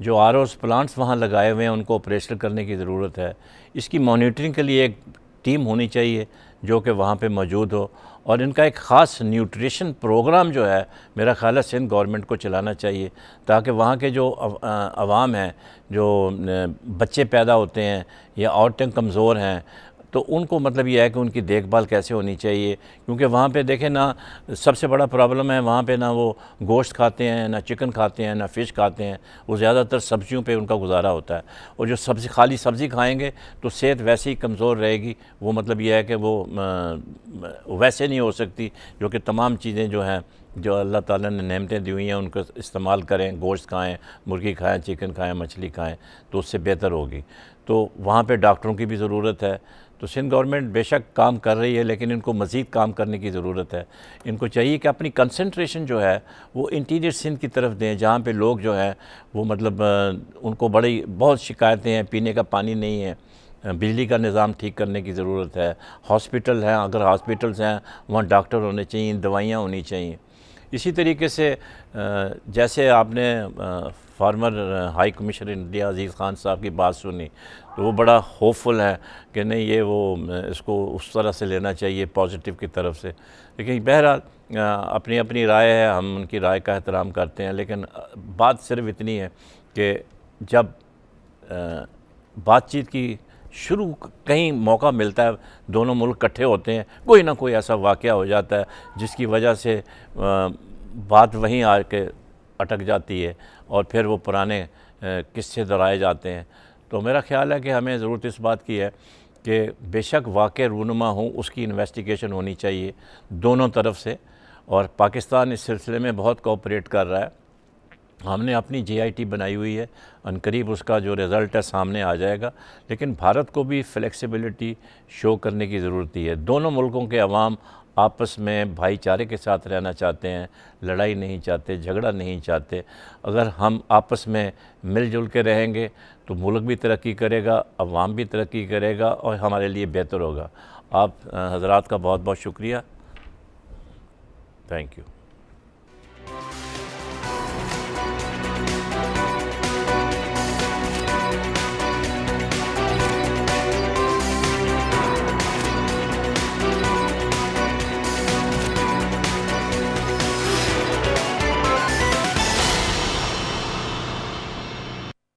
जो ROs प्लांट्स वहाँ लगाए हुए हैं उनको ऑपरेशनल करने की ज़रूरत है। इसकी मॉनिटरिंग के लिए एक टीम होनी चाहिए जो कि वहाँ पे मौजूद हो और इनका एक ख़ास न्यूट्रिशन प्रोग्राम जो है मेरा ख़्याल है सिंध गवर्नमेंट को चलाना चाहिए ताकि वहाँ के जो अवाम हैं, जो बच्चे पैदा होते हैं या औरतें कमज़ोर हैं, तो उनको मतलब ये है कि उनकी देखभाल कैसे होनी चाहिए। क्योंकि वहाँ पे देखें ना, सबसे बड़ा प्रॉब्लम है वहाँ पे ना वो गोश्त खाते हैं, ना चिकन खाते हैं, ना फ़िश खाते हैं, वो ज़्यादातर सब्जियों पे उनका गुजारा होता है। और जो खाली सब्ज़ी खाएंगे तो सेहत वैसे ही कमज़ोर रहेगी। वो मतलब ये है कि वो वैसे नहीं हो सकती, जो कि तमाम चीज़ें जो हैं जो अल्लाह ताला ने नेमतें दी हुई हैं उनको इस्तेमाल करें, गोश्त खाएँ, मुर्गी खाएँ, चिकन खाएँ, मछली खाएँ, तो उससे बेहतर होगी। तो वहाँ पे डॉक्टरों की भी ज़रूरत है। तो सिंध गवर्नमेंट बेशक काम कर रही है लेकिन इनको मज़ीद काम करने की ज़रूरत है। इनको चाहिए कि अपनी कंसंट्रेशन जो है वो इंटीरियर सिंध की तरफ दें, जहाँ पे लोग जो है वो मतलब उनको बहुत शिकायतें हैं, पीने का पानी नहीं है, बिजली का निज़ाम ठीक करने की ज़रूरत है, हॉस्पिटल हैं, अगर हॉस्पिटल्स हैं वहाँ डॉक्टर होने चाहिए, दवाइयाँ होनी चाहिए। इसी तरीके से जैसे आपने फार्मर हाई कमिश्नर इंडिया अज़ीज़ ख़ान साहब की बात सुनी तो वो बड़ा होपफुल है कि नहीं ये वो इसको उस तरह से लेना चाहिए पॉजिटिव की तरफ से। लेकिन बहरहाल अपनी अपनी राय है, हम उनकी राय का एहतराम करते हैं। लेकिन बात सिर्फ इतनी है कि जब बातचीत की कहीं मौका मिलता है, दोनों मुल्क इकट्ठे होते हैं, कोई ना कोई ऐसा वाक़या हो जाता है जिसकी वजह से बात वहीं आके अटक जाती है और फिर वो पुराने किस्से दोहराए जाते हैं। तो मेरा ख़्याल है कि हमें ज़रूरत इस बात की है कि बेशक वाक़या रूनुमा हो, उसकी इन्वेस्टिगेशन होनी चाहिए दोनों तरफ से, और पाकिस्तान इस सिलसिले में बहुत कोऑपरेट कर रहा है। हमने अपनी JIT बनाई हुई है, अनकरीब उसका जो रिज़ल्ट है सामने आ जाएगा। लेकिन भारत को भी फ्लेक्सिबिलिटी शो करने की ज़रूरत है। दोनों मुल्कों के अवाम आपस में भाईचारे के साथ रहना चाहते हैं, लड़ाई नहीं चाहते, झगड़ा नहीं चाहते। अगर हम आपस में मिलजुल के रहेंगे तो मुल्क भी तरक्की करेगा, अवाम भी तरक्की करेगा और हमारे लिए बेहतर होगा। आप हज़रात का बहुत बहुत शुक्रिया। Thank you.